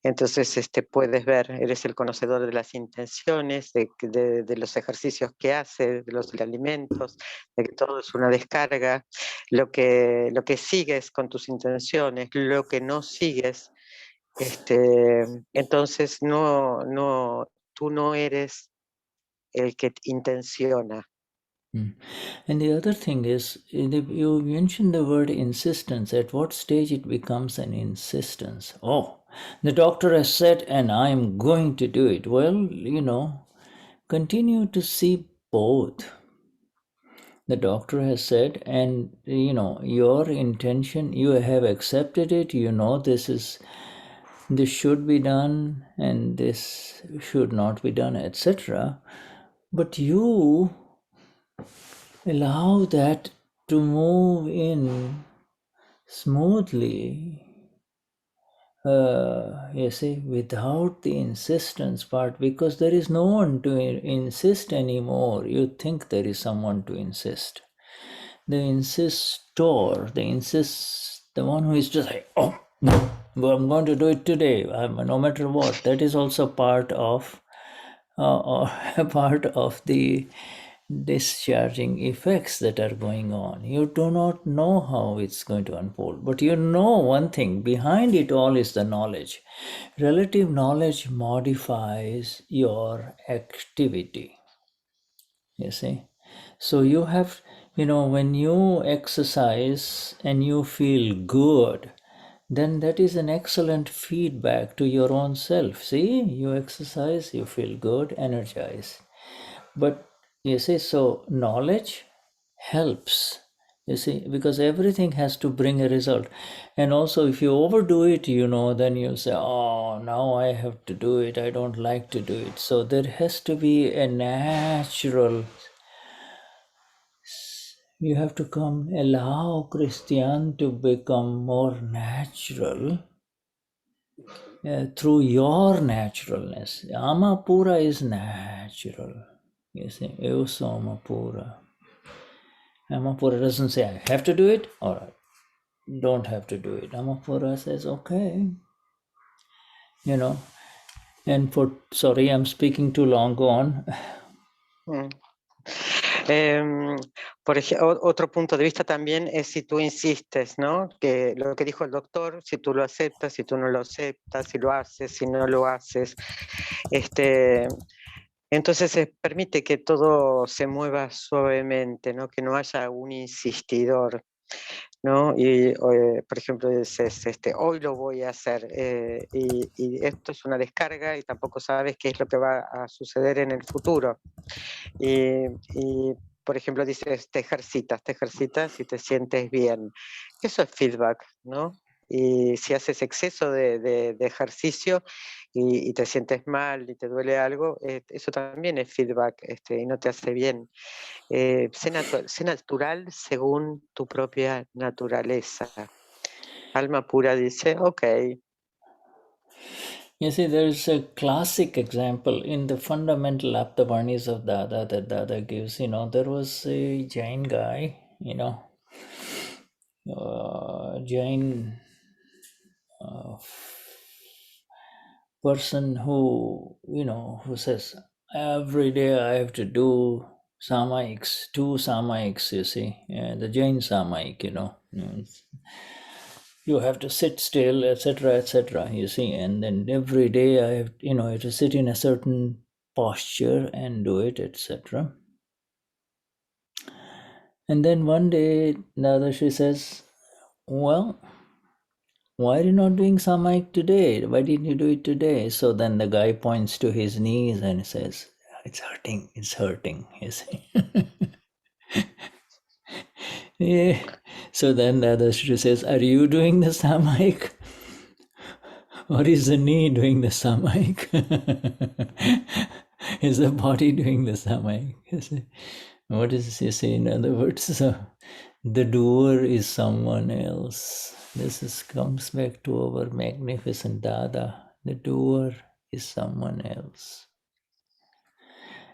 Entonces puedes ver, eres el conocedor de las intenciones, de los ejercicios que hace, de los alimentos, de que todo es una descarga, lo que sigues con tus intenciones, lo que no sigues. Entonces tú no eres el que intenciona. And the other thing is, you mentioned the word insistence. At what stage it becomes an insistence? Oh, the doctor has said, and I'm going to do it. Well, continue to see both. The doctor has said, and your intention, you have accepted it. This should be done, and this should not be done, etc. But you allow that to move in smoothly, without the insistence part, because there is no one to insist anymore. You think there is someone to insist. The insistor, the one who is just like, oh, well, I'm going to do it today, no matter what. That is also part of the discharging effects that are going on. You do not know how it's going to unfold, but you know one thing, behind it all is the knowledge. Relative knowledge modifies your activity, you see. So you have, when you exercise and you feel good, then that is an excellent feedback to your own self. See, you exercise, you feel good, energized. But you see, so knowledge helps, you see, because everything has to bring a result. And also, if you overdo it, then you'll say, oh, now I have to do it. I don't like to do it. So there has to be a natural, you have to allow Christian to become more natural through your naturalness. Amapura is natural. You see, Euso Amapura. Amapura doesn't say, I have to do it, or I don't have to do it. Amapura says, okay. And sorry, I'm speaking too long, go on. Otro punto de vista también es si tú insistes, ¿no? Que lo que dijo el doctor, si tú lo aceptas, si tú no lo aceptas, si lo haces, si no lo haces. Entonces permite que todo se mueva suavemente, ¿no? Que no haya un insistidor, ¿no? Y por ejemplo dices, hoy lo voy a hacer, y esto es una descarga y tampoco sabes qué es lo que va a suceder en el futuro. Y por ejemplo dices, te ejercitas y te sientes bien. Eso es feedback, ¿no? Y si haces exceso de ejercicio y te sientes mal y te duele algo, eso también es feedback, y no te hace bien. Sé natural según tu propia naturaleza. Alma pura dice, ok. You see, there's a classic example in the fundamental Aptavarnis of Dada that Dada gives. There was a Jain guy, Jain person who says, every day I have to do samaiks, 2 samaiks, you see, the Jain samaik, you have to sit still, etc., you see, and then every day I have to sit in a certain posture and do it, etc. And then one day Dadashri says, well, why are you not doing samaik today? Why didn't you do it today? So then the guy points to his knees and says, it's hurting, you see. Yeah. So then Dadashri says, are you doing the samayik? Or is the knee doing the samayik? Is the body doing the samayik? What does he say? In other words, the doer is someone else. Comes back to our magnificent Dada. The doer is someone else.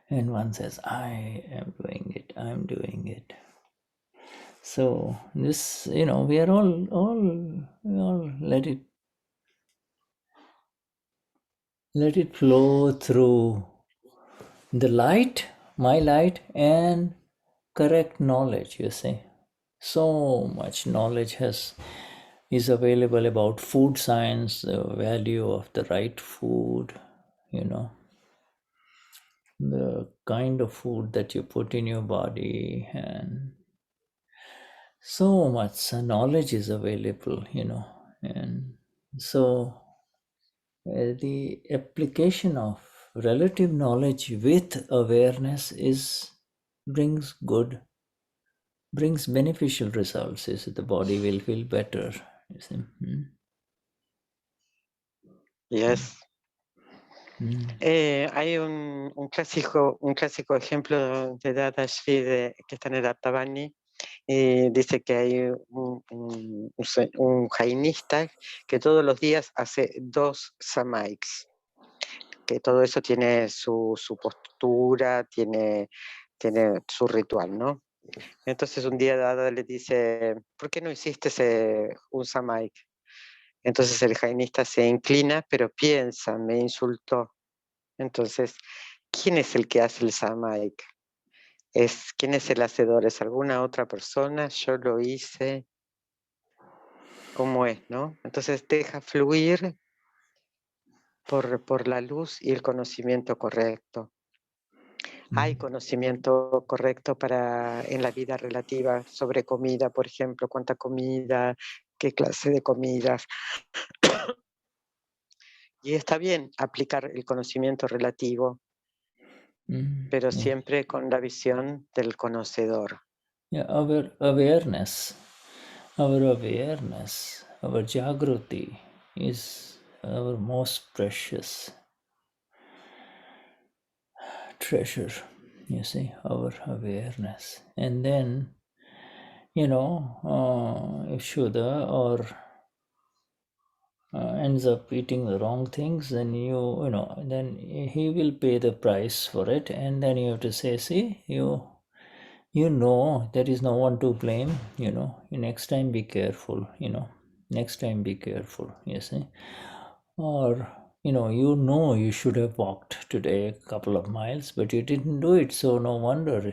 And one says, I am doing it, I'm doing it. So this, we are all let it flow through the light, my light, and correct knowledge, you see. So much knowledge is available about food science, the value of the right food, the kind of food that you put in your body, and so much knowledge is available, and so the application of relative knowledge with awareness brings beneficial results. The body will feel better, you see. Yes. Hay un clásico ejemplo de Dadashri que está en el Aptavani. Dice que hay un jainista que todos los días hace 2 samaiks, que todo eso tiene su postura, tiene su ritual, ¿no? Entonces un día Dada le dice, ¿por qué no hiciste un samaik? Entonces el jainista se inclina, pero piensa, me insultó. Entonces, ¿quién es el que hace el samaik? ¿Quién es el hacedor? ¿Es alguna otra persona? Yo lo hice. ¿Cómo es, no? Entonces deja fluir por la luz y el conocimiento correcto. Hay conocimiento correcto en la vida relativa sobre comida, por ejemplo, cuánta comida, qué clase de comidas. Y está bien aplicar el conocimiento relativo, pero siempre con la visión del conocedor. Yeah, our awareness, our Jagruti is our most precious treasure, you see, our awareness. And then, if Shuddha or ends up eating the wrong things, then then he will pay the price for it. And then you have to say, see, there is no one to blame, next time be careful, next time be careful, you see. Or, you should have walked today a couple of miles, but you didn't do it, so no wonder,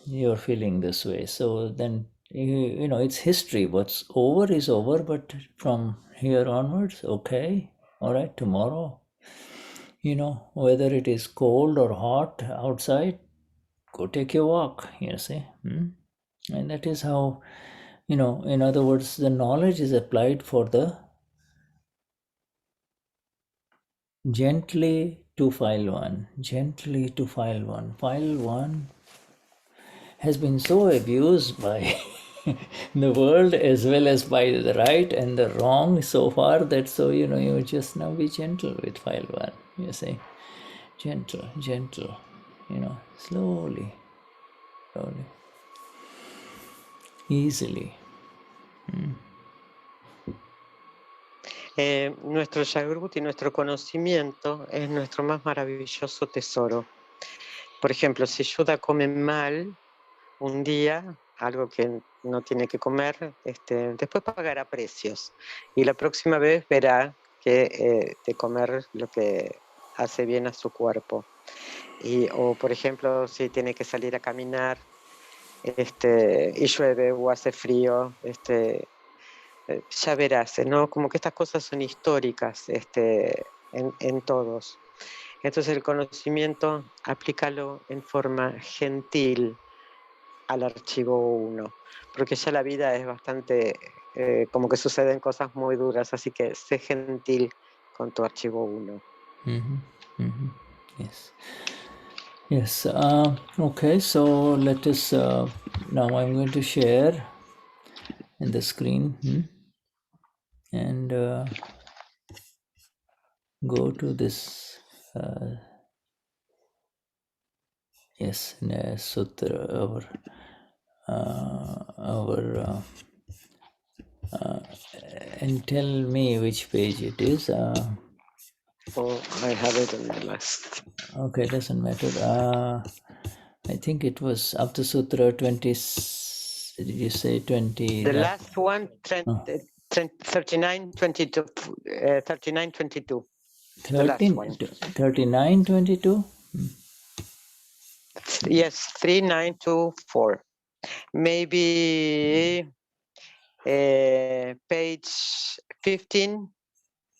you're feeling this way. So then, it's history. What's over is over, but from here onwards, okay, all right, tomorrow, whether it is cold or hot outside, go take your walk, you see. And that is how, in other words, the knowledge is applied for the gently to file one. File one has been so abused by the world as well as by the right and the wrong so far that you just now be gentle with file one, you see. Gentle, slowly, easily. Nuestro Jagruti, nuestro conocimiento es nuestro más maravilloso tesoro. Por ejemplo, si Shuddha come mal un día, algo que no tiene que comer, después pagará precios. Y la próxima vez verá que de comer lo que hace bien a su cuerpo. O por ejemplo, si tiene que salir a caminar y llueve o hace frío, ya verás, ¿no? Como que estas cosas son históricas en todos. Entonces el conocimiento, aplícalo en forma gentil al archivo 1, porque ya la vida es bastante, como que suceden cosas muy duras, así que sé gentil con tu archivo 1. Yes. Yes. Okay. So let us. Now I'm going to share in the screen and go to this. Yes, sutra. Our and tell me which page it is. Oh, I have it in the last. Okay, doesn't matter. I think it was Aptasutra 20. Did you say 20? The That, last one, 3922. 3922. The last 13, one. 39, 22? Yes, 3924. Maybe page 15.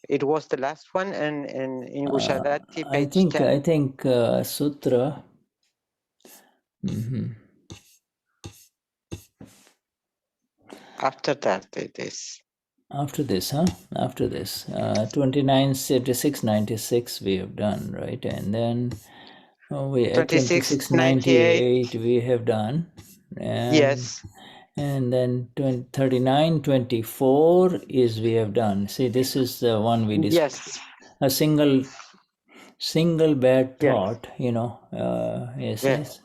It was the last one, and in Gujarati, page 10. I think Sutra. After that, it is. After this, After this. 29, 76, 96 we have done, right? And then we at 26, 98. 9698 we have done. And, Yes. And then 39, 24 is we have done. See, this is the one we discussed. Yes. A single bad Yes. thought, yes, Yeah. yes.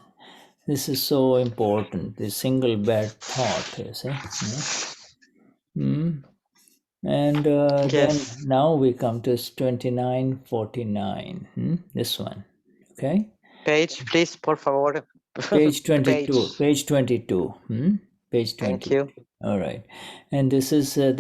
This is so important, this single bad thought, you see. And Yes. then now we come to 2949, this one, okay? Page, please, por favor. Page 22, page 22, page 20. Thank you. All right, and this is the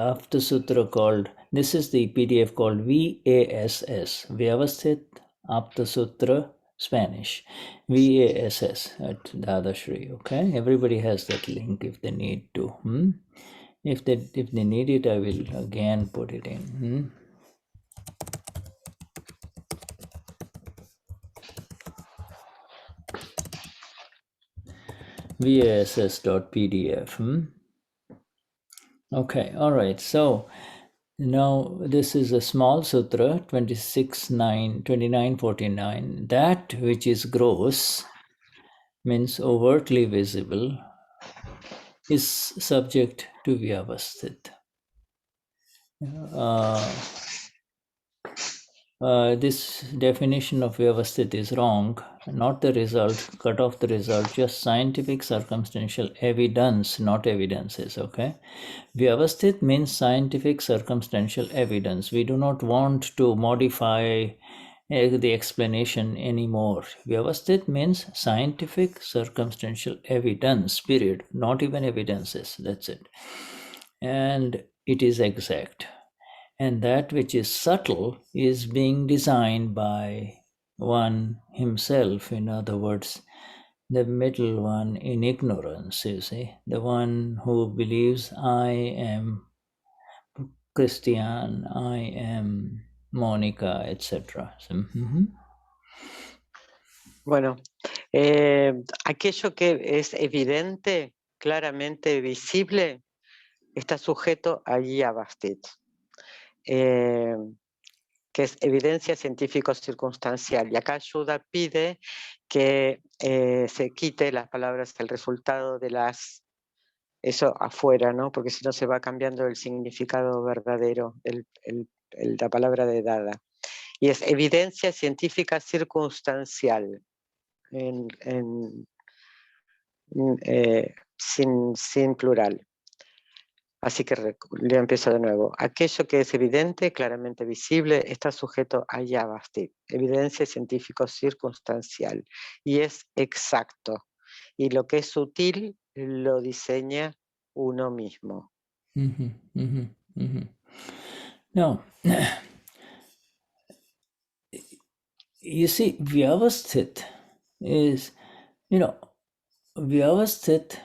Aptasutra called. This is the PDF called VASS, Vyavasthit Aptasutra Spanish, VASS at Dadashri. Okay, everybody has that link if they need to. If they need it, I will again put it in. VASS.pdf. Okay, all right. So now this is a small sutra, 2949. That which is gross, means overtly visible, is subject to Vyavasthit. This definition of Vyavasthit is wrong, not the result, cut off the result, just scientific circumstantial evidence, not evidences, okay? Vyavasthit means scientific circumstantial evidence. We do not want to modify the explanation anymore. Vyavasthit means scientific circumstantial evidence, period, not even evidences, that's it. And it is exact. And that which is subtle is being designed by one himself. In other words, the middle one in ignorance, you see, the one who believes I am Christian, I am Monica, etc. Bueno, aquello que es evidente, claramente visible, está sujeto a Vyavasthit, que es evidencia científico-circunstancial. Y acá Shuddha pide que se quite las palabras el resultado de las, eso afuera, ¿no? Porque si no se va cambiando el significado verdadero, la palabra de dada. Y es evidencia científica circunstancial, sin plural. Así que le empiezo de nuevo. Aquello que es evidente, claramente visible, está sujeto a Vyavasthit, evidencia científico circunstancial, y es exacto. Y lo que es sutil lo diseña uno mismo. Now, you see, Vyavasthit is, Vyavasthit,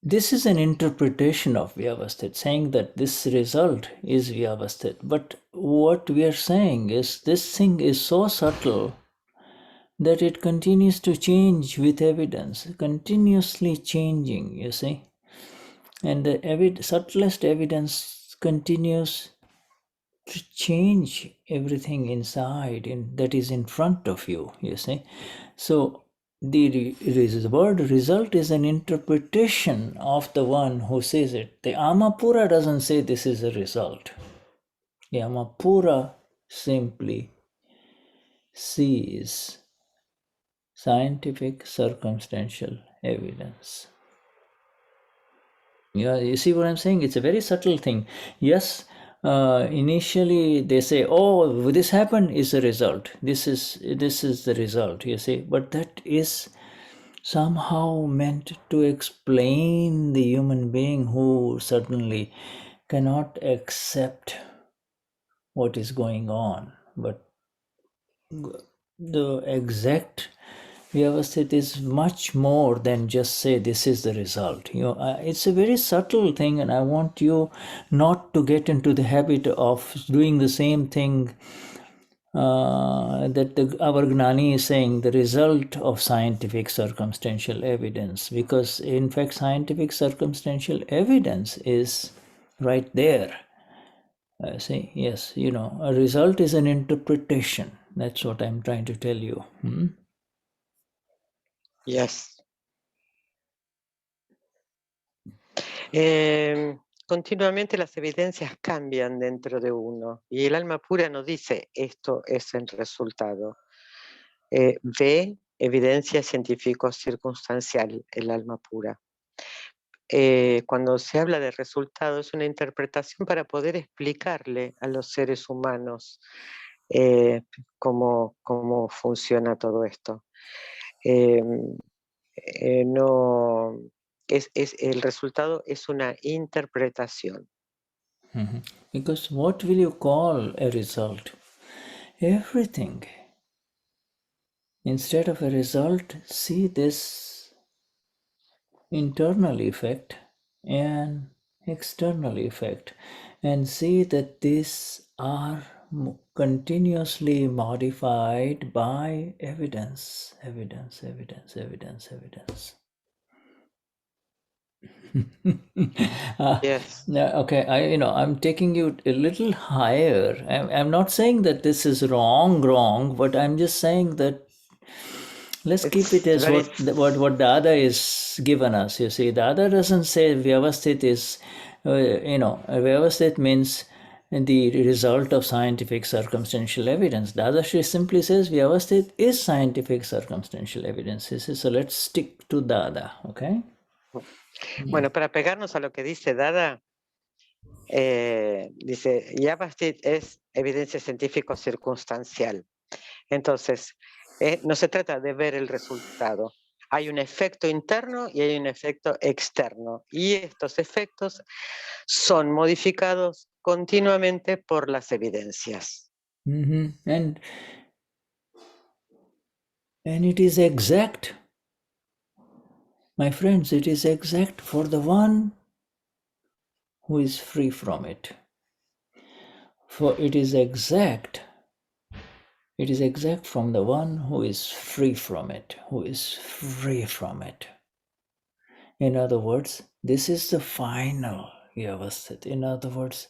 this is an interpretation of Vyavasthit, saying that this result is Vyavasthit. But what we are saying is this thing is so subtle that it continues to change with evidence, continuously changing, you see. And the subtlest evidence continues to change everything inside that is in front of you, you see. So the word result is an interpretation of the one who says it. The Amapura doesn't say this is a result. The Amapura simply sees scientific circumstantial evidence. Yeah, you see what I'm saying? It's a very subtle thing. Yes, initially they say, "Oh, this happened is a result. This is the result." You see, but that is somehow meant to explain the human being who certainly cannot accept what is going on. But the exact Vyavasthit is much more than just say this is the result. It's a very subtle thing, and I want you not to get into the habit of doing the same thing that our Gnani is saying, the result of scientific circumstantial evidence, because in fact scientific circumstantial evidence is right there. See, yes, a result is an interpretation. That's what I'm trying to tell you. Yes. Continuamente las evidencias cambian dentro de uno y el alma pura no dice esto es el resultado. Ve evidencia científico circunstancial, el alma pura. Cuando se habla de resultado es una interpretación para poder explicarle a los seres humanos cómo funciona todo esto. No, el resultado es una interpretación. Because what will you call a result? Everything. Instead of a result, see this internal effect and external effect, and see that these are continuously modified by evidence. Yes. Okay, I'm taking you a little higher. I'm not saying that this is wrong, but I'm just saying that let's keep it as what Dada is given us. You see, Dada doesn't say Vyavasthit is, Vyavasthit means the result of scientific circumstantial evidence. Dadashri simply says Vyavasthit is scientific circumstantial evidence. He says, so let's stick to Dada, okay? Bueno, para pegarnos a lo que dice Dada, dice, Vyavasthit es evidencia científico circunstancial. Entonces, no se trata de ver el resultado. Hay un efecto interno y hay un efecto externo. Y estos efectos son modificados continuamente por las evidencias. And it is exact. My friends, it is exact for the one who is free from it. For it is exact from the one who is free from it, In other words, this is the final Vyavasthit. In other words,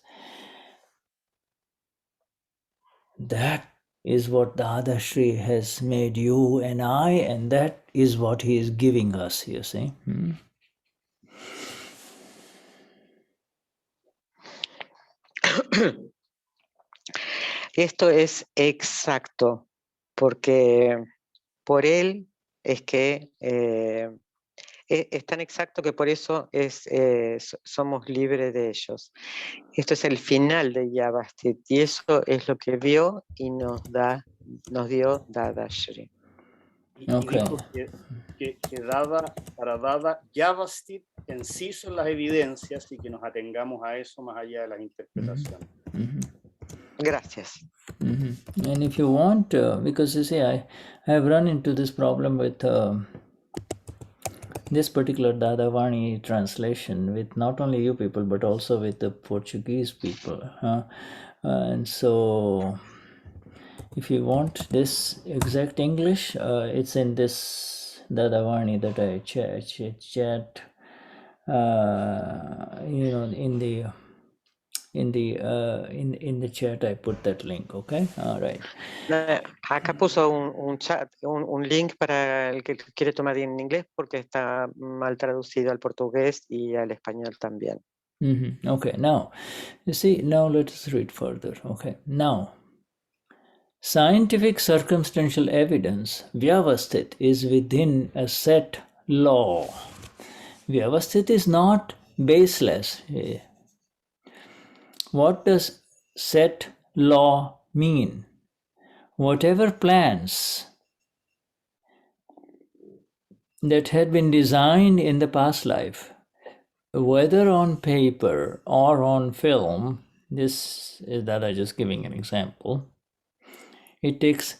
that is what Dadashri has made you and I, and that is what he is giving us, you see. Esto es exacto, porque por él es que es tan exacto que por eso somos libres de ellos. Esto es el final de Vyavasthit y eso es lo que vio y nos dio Dadashri. Okay. Y dijo que para Dada, Vyavasthit en sí son las evidencias y que nos atengamos a eso más allá de las interpretaciones. Gracias. And if you want, because you see, I have run into this problem with this particular Dadavani translation with not only you people, but also with the Portuguese people. And so, if you want this exact English, it's in this Dadavani that I chat, in the in the chat I put that link, okay? All right. Acá puso un chat, un link para el que quiere tomar en inglés porque está mal traducido al portugués y al español también. Okay, now, you see, now let us read further, okay? Now, scientific circumstantial evidence, Vyavasthit, is within a set law. Vyavasthit is not baseless. What does set law mean? Whatever plans that had been designed in the past life, whether on paper or on film, this is that I just giving an example. It takes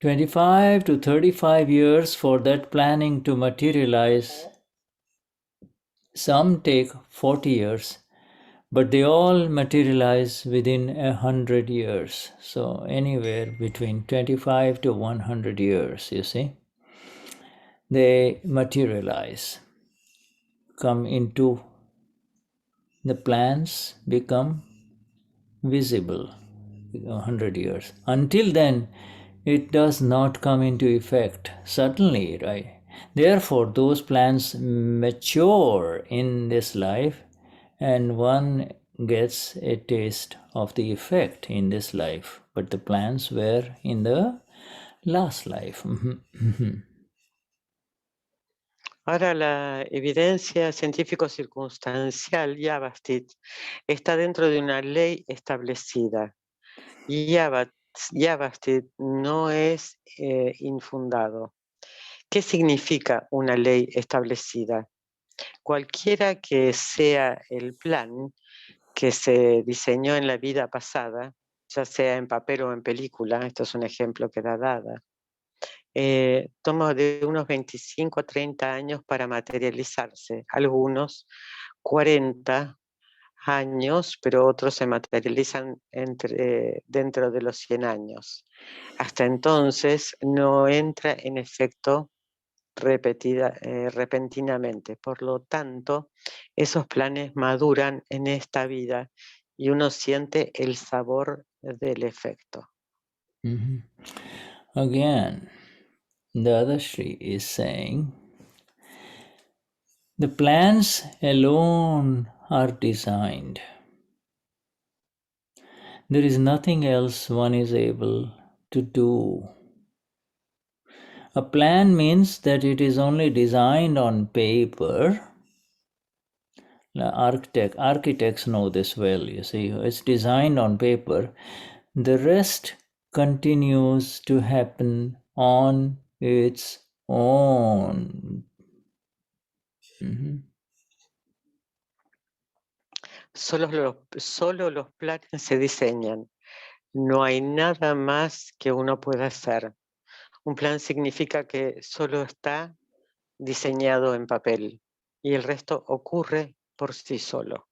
25 to 35 years for that planning to materialize. Some take 40 years, but they all materialize within 100 years. So anywhere between 25 to 100 years, you see, they materialize, come into the plans, become visible. 100 years. Until then, it does not come into effect suddenly, right? Therefore, those plans mature in this life, and one gets a taste of the effect in this life. But the plans were in the last life. Ahora la evidencia científico-circunstancial, Vyavasthit, está dentro de una ley establecida. Vyavasthit no es infundado. ¿Qué significa una ley establecida? Cualquiera que sea el plan que se diseñó en la vida pasada, ya sea en papel o en película, esto es un ejemplo que da Dada, toma de unos 25 a 30 años para materializarse. Algunos 40 años, pero otros se materializan dentro de los 100 años. Hasta entonces no entra en efecto repentinamente. Por lo tanto, esos planes maduran en esta vida y uno siente el sabor del efecto. Again, Dadashri is saying, the plans alone are designed. There is nothing else one is able to do. A plan means that it is only designed on paper. Architects know this well, you see. It's designed on paper. The rest continues to happen on its own. Solo los planes se diseñan. No hay nada más que uno pueda hacer. Un plan significa que solo está diseñado en papel y el resto ocurre por sí solo.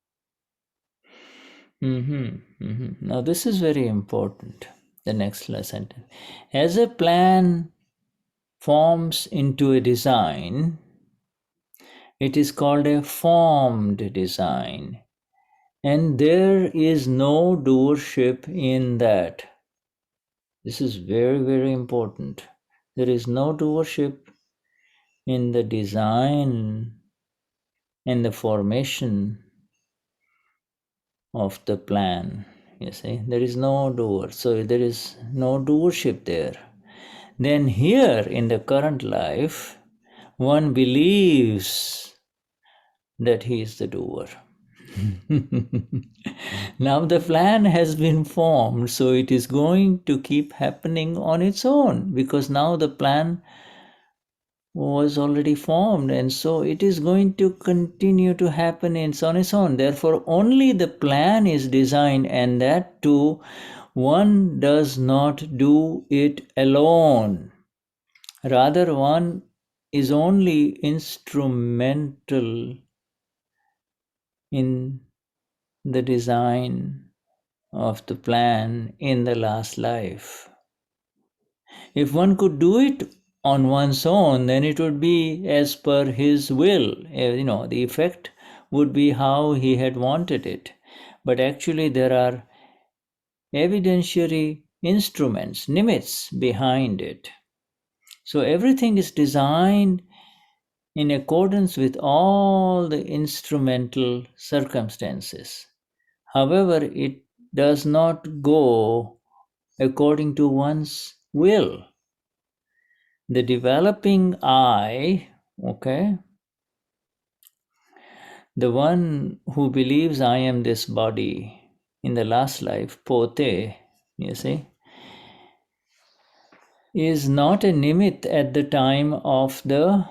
Now this is very important, the next lesson. As a plan forms into a design, it is called a formed design. And there is no doership in that. This is very, very important. There is no doership in the design and the formation of the plan. You see, there is no doer. So there is no doership there. Then here in the current life, one believes that he is the doer. Now the plan has been formed, so it is going to keep happening on its own, because now the plan was already formed, and so it is going to continue to happen on its own. Therefore, only the plan is designed, and that too, one does not do it alone. Rather, one is only instrumental in the design of the plan in the last life. If one could do it on one's own, then it would be as per his will. The effect would be how he had wanted it. but actually there are evidentiary instruments, nimitz behind it. So everything is designed in accordance with all the instrumental circumstances. However, it does not go according to one's will. The developing I, okay, the one who believes I am this body in the last life, pote, you see, is not a nimit at the time of the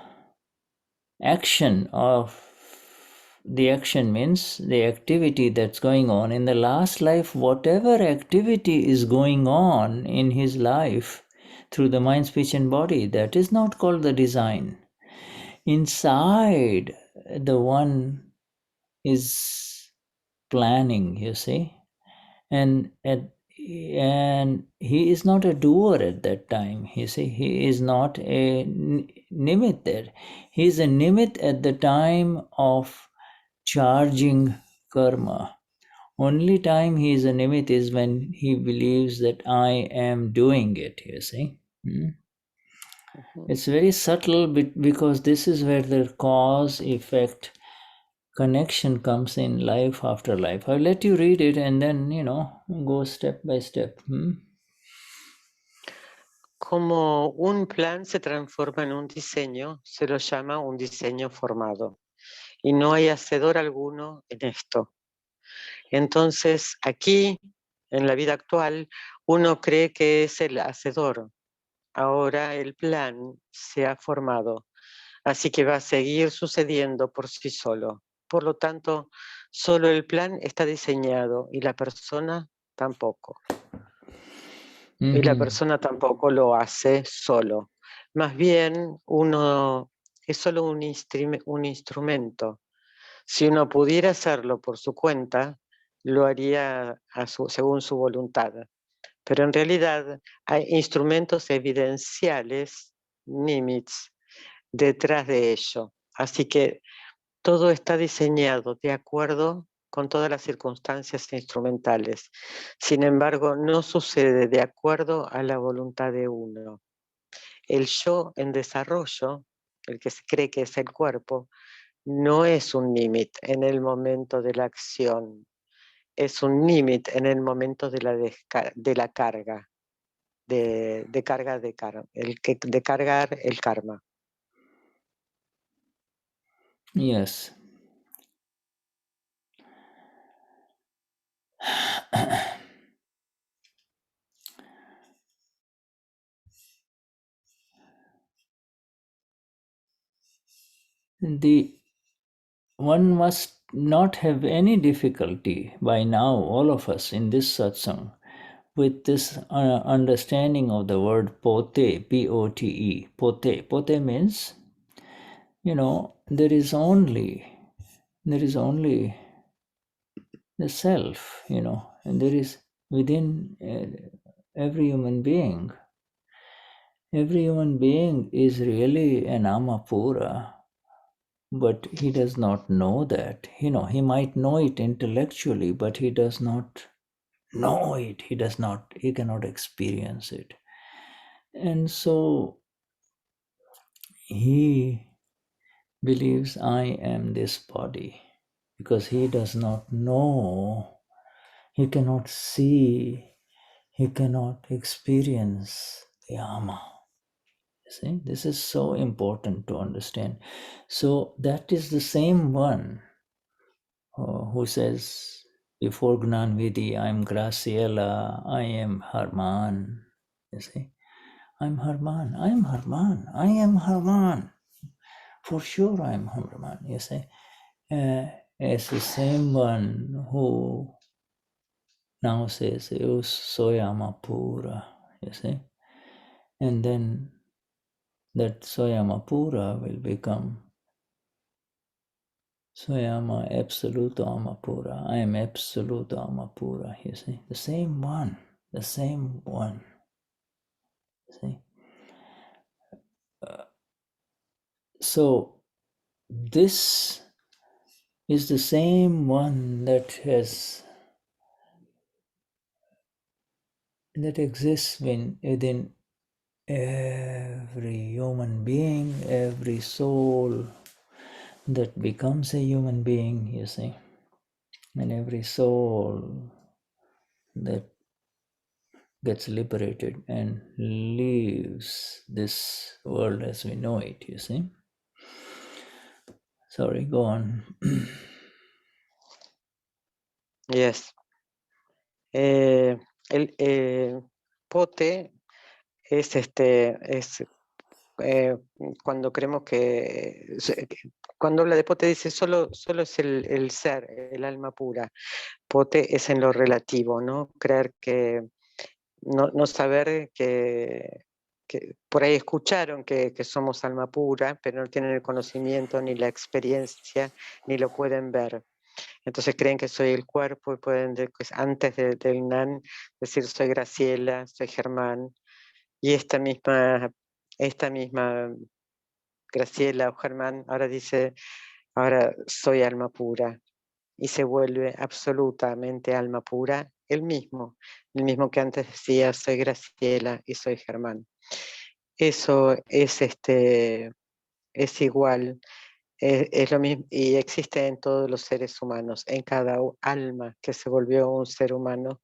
action of the action means the activity that's going on in the last life. Whatever activity is going on in his life through the mind, speech and body, that is not called the design. Inside the one is planning, you see, and he is not a doer at that time, you see. He is not a nimit there. He is a nimit at the time of charging karma. Only time he is a nimit is when he believes that I am doing it, you see. It's very subtle because this is where the cause effect connection comes in life after life. I'll let you read it and then, go step by step. Como un plan se transforma en un diseño, se lo llama un diseño formado. Y no hay hacedor alguno en esto. Entonces, aquí, en la vida actual, uno cree que es el hacedor. Ahora el plan se ha formado, así que va a seguir sucediendo por sí solo. Por lo tanto, solo el plan está diseñado y la persona tampoco. Y la persona tampoco lo hace solo. Más bien, uno es solo un instrumento. Si uno pudiera hacerlo por su cuenta, lo haría según su voluntad. Pero en realidad hay instrumentos evidenciales, nimitz, detrás de ello. Así que todo está diseñado de acuerdo con todas las circunstancias instrumentales. Sin embargo, no sucede de acuerdo a la voluntad de uno. El yo en desarrollo, el que se cree que es el cuerpo, no es un nimit en el momento de la acción, es un nimit en el momento de la carga, de cargar el karma. Yes. One must not have any difficulty by now, all of us in this satsang, with this understanding of the word pote, P-O-T-E, pote. Pote means, there is only the self, and there is within every human being. Every human being is really an Amapura, but he does not know that. He might know it intellectually, but he does not know it. He cannot experience it. And so he believes I am this body because he does not know, he cannot see, he cannot experience the Ama. See, this is so important to understand. So that is the same one who says before Gnan Vidhi, I'm Graciela, I am Harman. You see, I'm Harman, I'm Harman, I am Harman. For sure I'm Harman, you see. It's the same one who now says, Eu soy Amapura, you see. And then that soy Amapura will become Soyama Absoluto Amapura. I am Absoluto Amapura, you see. The same one. You see. So this is the same one that has that exists within every human being, every soul that becomes a human being, you see, and every soul that gets liberated and leaves this world as we know it, you see. Sorry, go on. Yes. El pote es cuando creemos cuando habla de pote dice solo es el ser, el alma pura. Pote es en lo relativo, ¿no? Creer que, no saber que por ahí escucharon que somos alma pura, pero no tienen el conocimiento ni la experiencia, ni lo pueden ver. Entonces creen que soy el cuerpo y pueden, antes del Gnan, decir soy Graciela, soy Germán. Y esta misma Graciela o Germán ahora dice, ahora soy alma pura. Y se vuelve absolutamente alma pura, el mismo que antes decía soy Graciela y soy Germán. Eso es igual, es lo mismo y existe en todos los seres humanos, en cada alma que se volvió un ser humano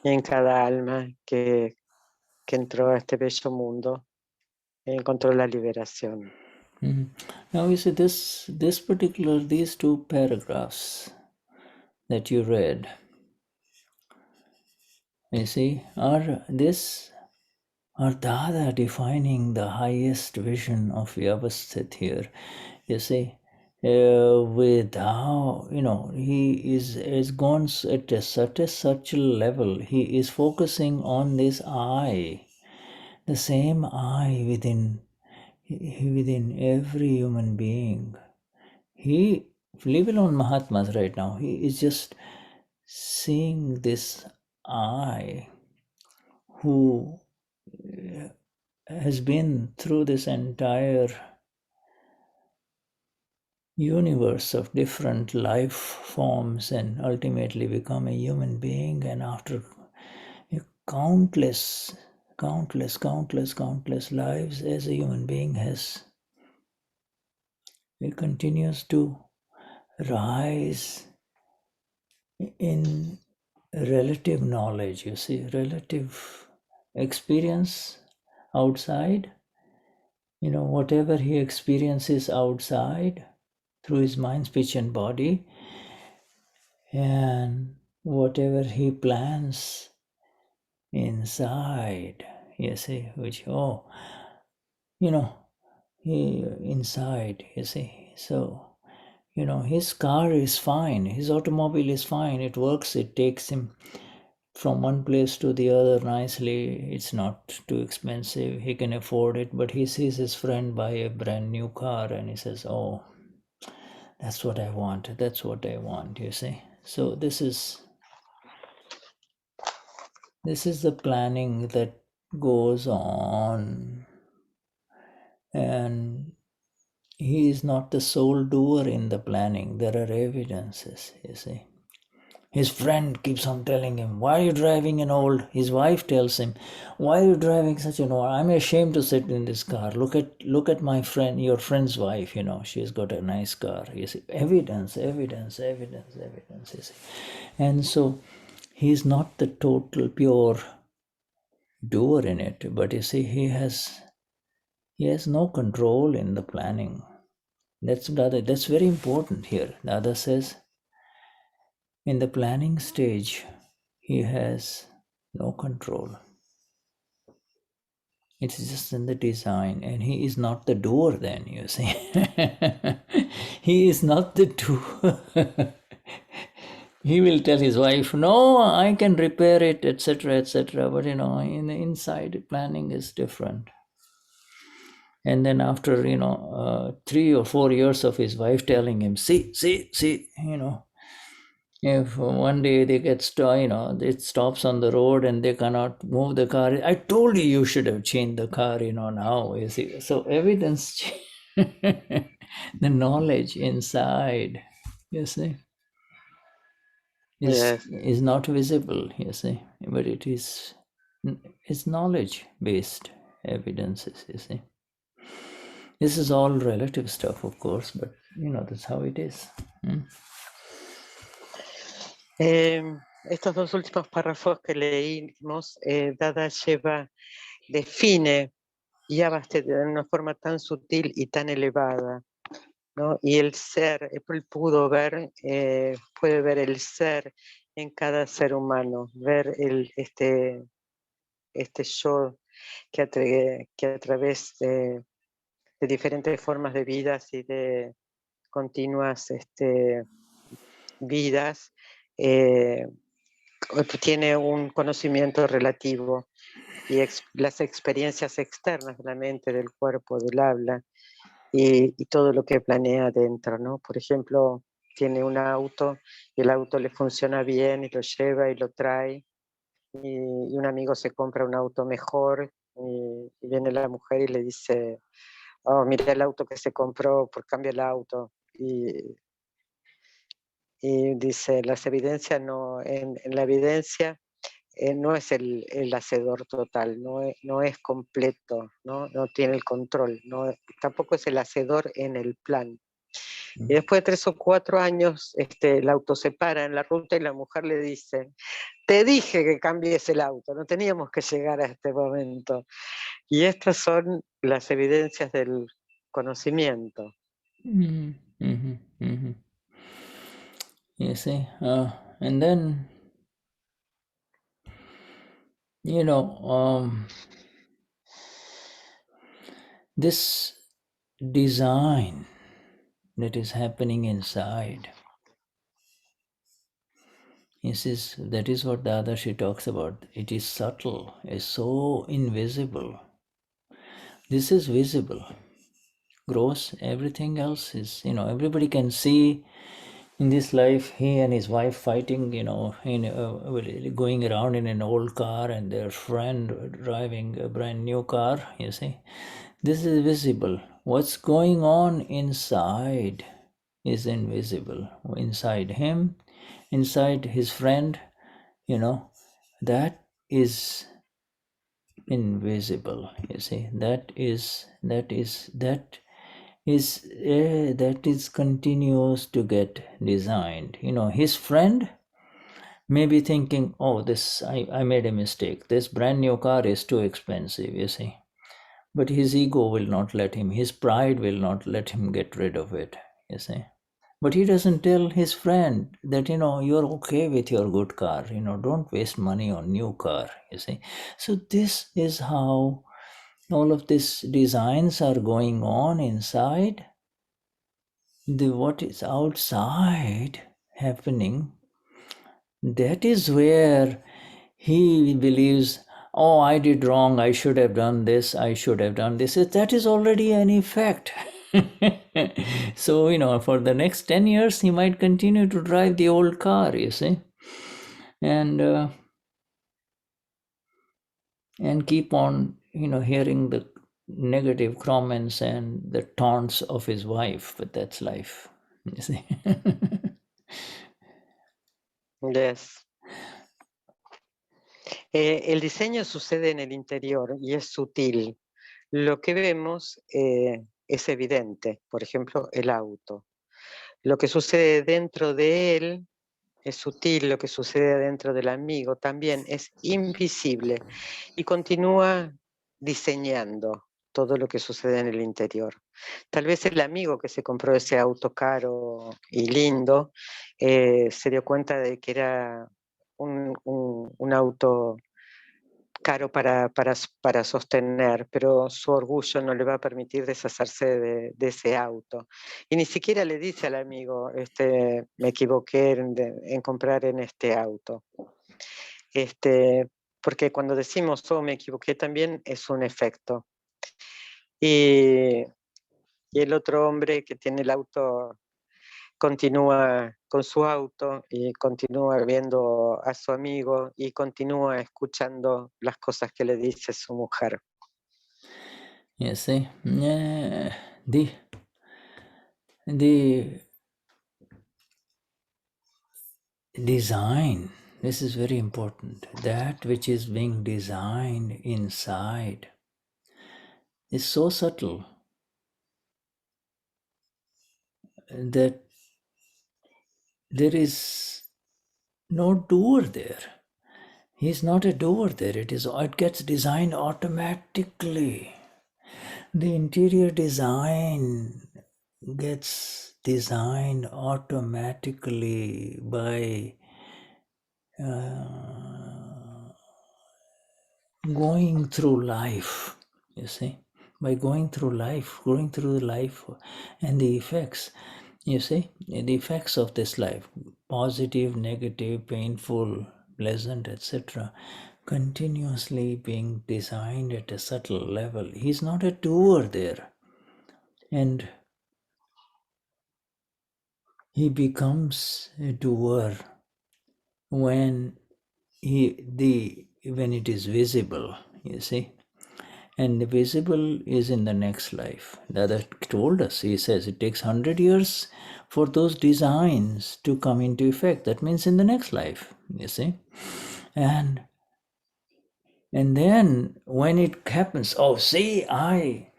y en cada alma que entró a este bello mundo y encontró la liberación. Now you see these two paragraphs that you read, you see, are Dada defining the highest vision of Vyavasthit here, you see, with how, he has gone at such a level. He is focusing on this I, the same I within every human being. He, leave alone Mahatmas right now, he is just seeing this I who has been through this entire universe of different life forms and ultimately become a human being, and after countless lives as a human being he continues to rise in relative knowledge, you see, relative experience outside, whatever he experiences outside through his mind, speech and body, and whatever he plans inside, you see, which, he inside, you see. So, his car is fine, his automobile is fine, it works, it takes him from one place to the other nicely, it's not too expensive, he can afford it, but he sees his friend buy a brand new car and he says, oh, that's what I want, you see. So this is the planning that goes on, and he is not the sole doer in the planning. There are evidences, you see. His friend keeps on telling him, why are you driving an old? His wife tells him, why are you driving such an old? I'm ashamed to sit in this car. Look at my friend, your friend's wife, she's got a nice car. You see, evidence, you see. And so he's not the total pure doer in it, but you see, he has no control in the planning. That's very important here. Dada says, in the planning stage, he has no control. It's just in the design, and he is not the doer then, you see. He is not the doer. He will tell his wife, no, I can repair it, etc., but in the inside, planning is different. And then after 3 or 4 years of his wife telling him, see, if one day they get it stops on the road and they cannot move the car, I told you should have changed the car, now, you see. So evidence, the knowledge inside, you see, is not visible, you see, but it is It's knowledge-based evidences, you see. This is all relative stuff, of course, but that's how it is. Estos dos últimos párrafos que leímos, Dada define Vyavasthit de una forma tan sutil y tan elevada, ¿no? Y el ser, él puede ver el ser en cada ser humano, ver este yo que a través de diferentes formas de vidas y de continuas vidas tiene un conocimiento relativo y las experiencias externas de la mente, del cuerpo, del habla y todo lo que planea dentro, ¿no? Por ejemplo, tiene un auto y el auto le funciona bien y lo lleva y lo trae y un amigo se compra un auto mejor y viene la mujer y le dice, oh, mira el auto que se compró, por cambio el auto. Y dice, las evidencias no, en la evidencia no es el hacedor total, no es completo, no tiene el control, tampoco es el hacedor en el plan. Y después de 3 o 4 años, el auto se para en la ruta y la mujer le dice, te dije que cambies el auto, no teníamos que llegar a este momento. Y estas son las evidencias del conocimiento. You see, and then this design that is happening inside, that is what Dadashri talks about. It is subtle, it's so invisible. This is visible. Gross, everything else is, everybody can see in this life, he and his wife fighting, going around in an old car and their friend driving a brand new car, you see. This is visible. What's going on inside is invisible. Inside him, inside his friend, that is invisible, you see. That is continues to get designed. His friend may be thinking, oh, I made a mistake. This brand new car is too expensive, you see. But his ego will not let him, his pride will not let him get rid of it, you see. But he doesn't tell his friend that, you're okay with your good car, don't waste money on new car, you see. So this is how all of these designs are going on inside. What is outside happening, that is where he believes, oh, I did wrong, I should have done this, I should have done this. That is already an effect. So, for the next 10 years, he might continue to drive the old car, you see, and keep on, hearing the negative comments and the taunts of his wife, but that's life, you see. Yes. El diseño sucede en el interior y es sutil. Lo que vemos es evidente, por ejemplo, el auto. Lo que sucede dentro de él es sutil, lo que sucede dentro del amigo también es invisible y continúa diseñando todo lo que sucede en el interior. Tal vez el amigo que se compró ese auto caro y lindo se dio cuenta de que era un auto caro para sostener, pero su orgullo no le va a permitir deshacerse de ese auto. Y ni siquiera le dice al amigo, me equivoqué en comprar en este auto. Porque cuando decimos, oh, me equivoqué también, es un efecto. Y el otro hombre que tiene el auto continúa con su auto y continúa viendo a su amigo y continúa escuchando las cosas que le dice su mujer. You see, the design This is very important. That which is being designed inside is so subtle that there is no doer there. He's not a doer there. It gets designed automatically. The interior design gets designed automatically by going through life, you see, by going through life and the effects, you see, the effects of this life, positive, negative, painful, pleasant, etc., continuously being designed at a subtle level. He's not a doer there. And he becomes a doer when when it is visible, you see. And the visible is in the next life. Dada told us, he says it takes 100 years for those designs to come into effect. That means in the next life, you see. And then when it happens, oh, see, I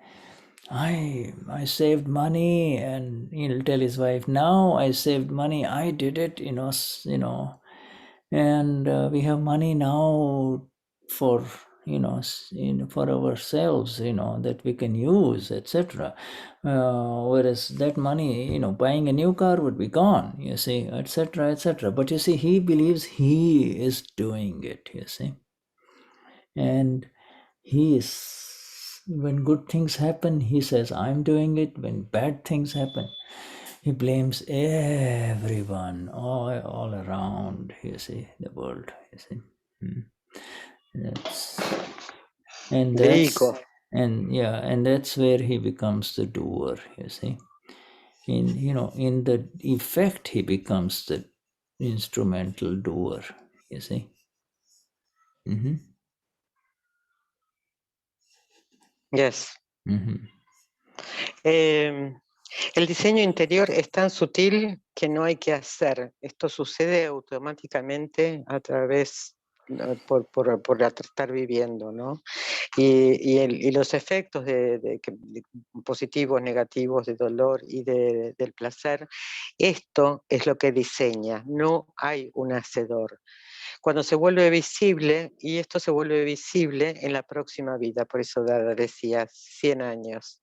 saved money, and he'll tell his wife, now I saved money, I did it, and we have money now for for ourselves, that we can use, etc. Whereas that money, buying a new car would be gone, you see, etc., etc. But you see, he believes he is doing it, you see. And he is, when good things happen, he says, I'm doing it. When bad things happen, he blames everyone, all around, you see, the world, you see. And that's where he becomes the doer, you see. In the effect, he becomes the instrumental doer, you see. Mm-hmm. Yes. Mm-hmm. El diseño interior es tan sutil que no hay que hacer. Esto sucede automáticamente a través, por estar viviendo, ¿no? Y los efectos de positivos, negativos, de dolor y del placer, esto es lo que diseña, no hay un hacedor. Cuando se vuelve visible, y esto se vuelve visible en la próxima vida, por eso Dada decía 100 años.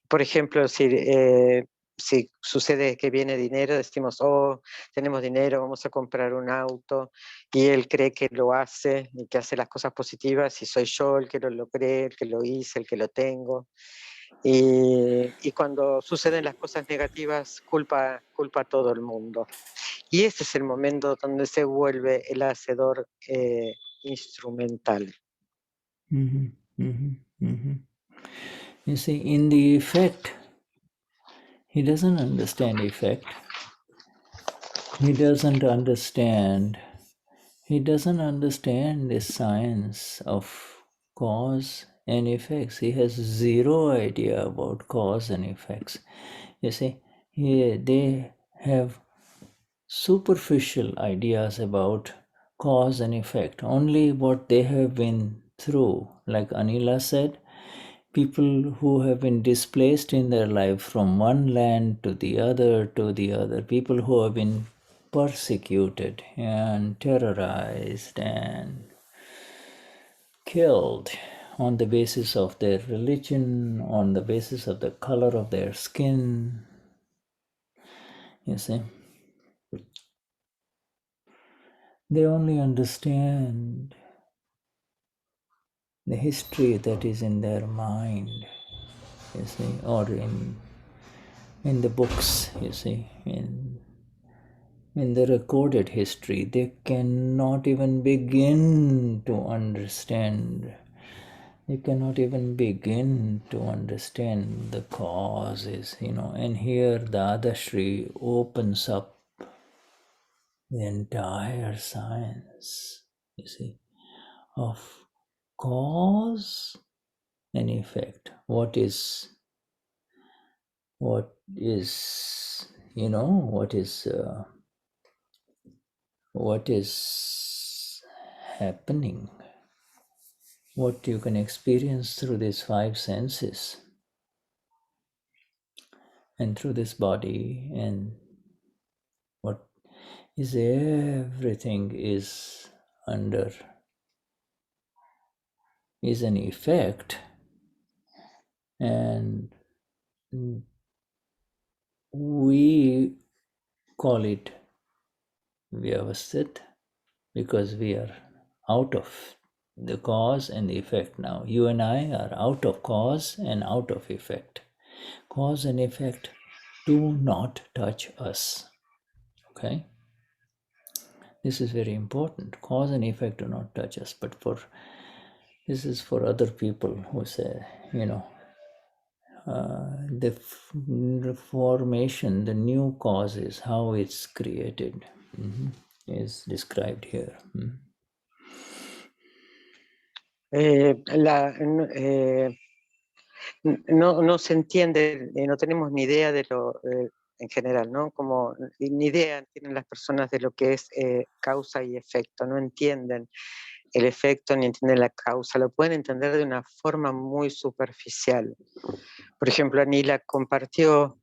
Por ejemplo, si sucede que viene dinero, decimos, oh, tenemos dinero, vamos a comprar un auto, y él cree que lo hace, y que hace las cosas positivas, y soy yo el que lo logré, el que lo hice, el que lo tengo. Y cuando suceden las cosas negativas, culpa a todo el mundo. Y ese es el momento donde se vuelve el hacedor instrumental. Mm-hmm. Mm-hmm. Mm-hmm. You see, in the effect, he doesn't understand effect. He doesn't understand the science of cause and effects. He has zero idea about cause and effects. You see, they have superficial ideas about cause and effect, only what they have been through. Like Anila said, people who have been displaced in their life from one land to the other, people who have been persecuted and terrorized and killed on the basis of their religion, on the basis of the color of their skin, you see. They only understand the history that is in their mind, you see, or in the books, you see, in the recorded history. They cannot even begin to understand. They cannot even begin to understand the causes, And here the Dadashri opens up the entire science, you see, of cause and effect. What is what is happening, what you can experience through these five senses and through this body, and what is everything is under is an effect, and we call it Vyavasthit because we are out of the cause and the effect now. You and I are out of cause and out of effect. Cause and effect do not touch us. Okay? This is very important. Cause and effect do not touch us. But this is for other people who say, the formation, the new causes, how it's created, is described here. No se entiende, no tenemos ni idea de lo, en general, ¿no? Como ni idea tienen las personas de lo que es causa y efecto, no entienden el efecto ni entienden la causa, lo pueden entender de una forma muy superficial. Por ejemplo, Anila compartió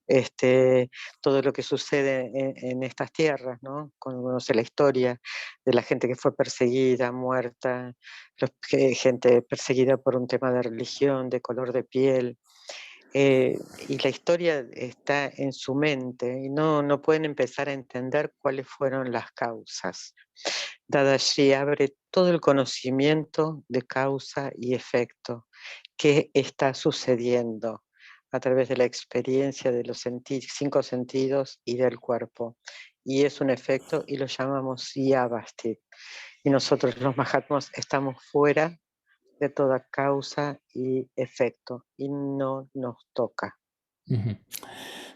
todo lo que sucede en estas tierras, ¿no? Conoce la historia de la gente que fue perseguida, muerta, gente perseguida por un tema de religión, de color de piel. Y la historia está en su mente y no pueden empezar a entender cuáles fueron las causas. Dadashri abre todo el conocimiento de causa y efecto, qué está sucediendo a través de la experiencia de los cinco sentidos y del cuerpo. Y es un efecto y lo llamamos Vyavasthit. Y nosotros los Mahatmas estamos fuera de toda causa y efecto y no nos toca.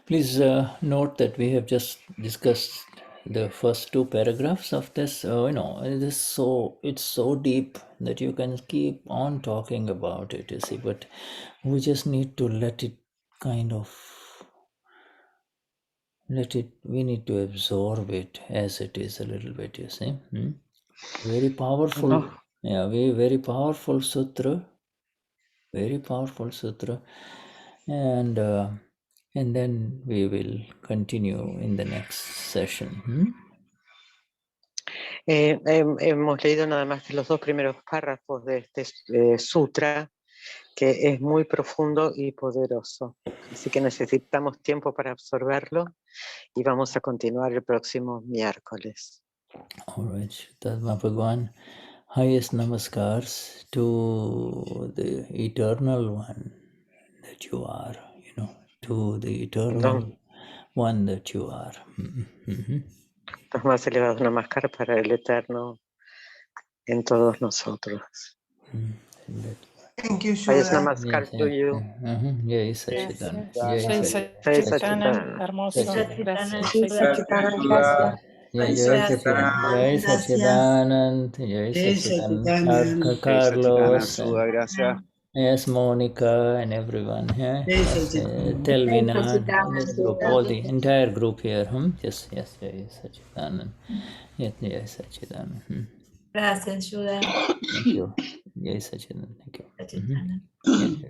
Please note that we have just discussed the first two paragraphs of this. It's so deep that you can keep on talking about it, you see, but we just need to let it we need to absorb it as it is a little bit, you see. Very powerful, very powerful sutra, and then we will continue in the next session. Hemos leído nada más que los dos primeros párrafos de este sutra, que es muy profundo y poderoso. Así que necesitamos tiempo para absorberlo y vamos a continuar el próximo miércoles. All right, Vishuddhatma Bhagwan, highest namaskars to the eternal one that you are, to the eternal one that you are. Los más elevados namaskar para el Eterno en todos nosotros. Thank you, Highest Shuddha. namaskar to you. Jai Satchidanand. Jai Satchidanand, hermoso. Gracias. Jai Satchidanand, gracias. Jai Satchidanand. Jai Satchidanand. Carlos. Gracias. Yes, Monica and everyone here. Yes, Telvina, this group, all the entire group here. Yes, Jai Satchidanand. Yes, Jai Satchidanand. Gracias, Shuddha. Thank you. Jai Satchidanand. Thank you. Satchidanand. Yes.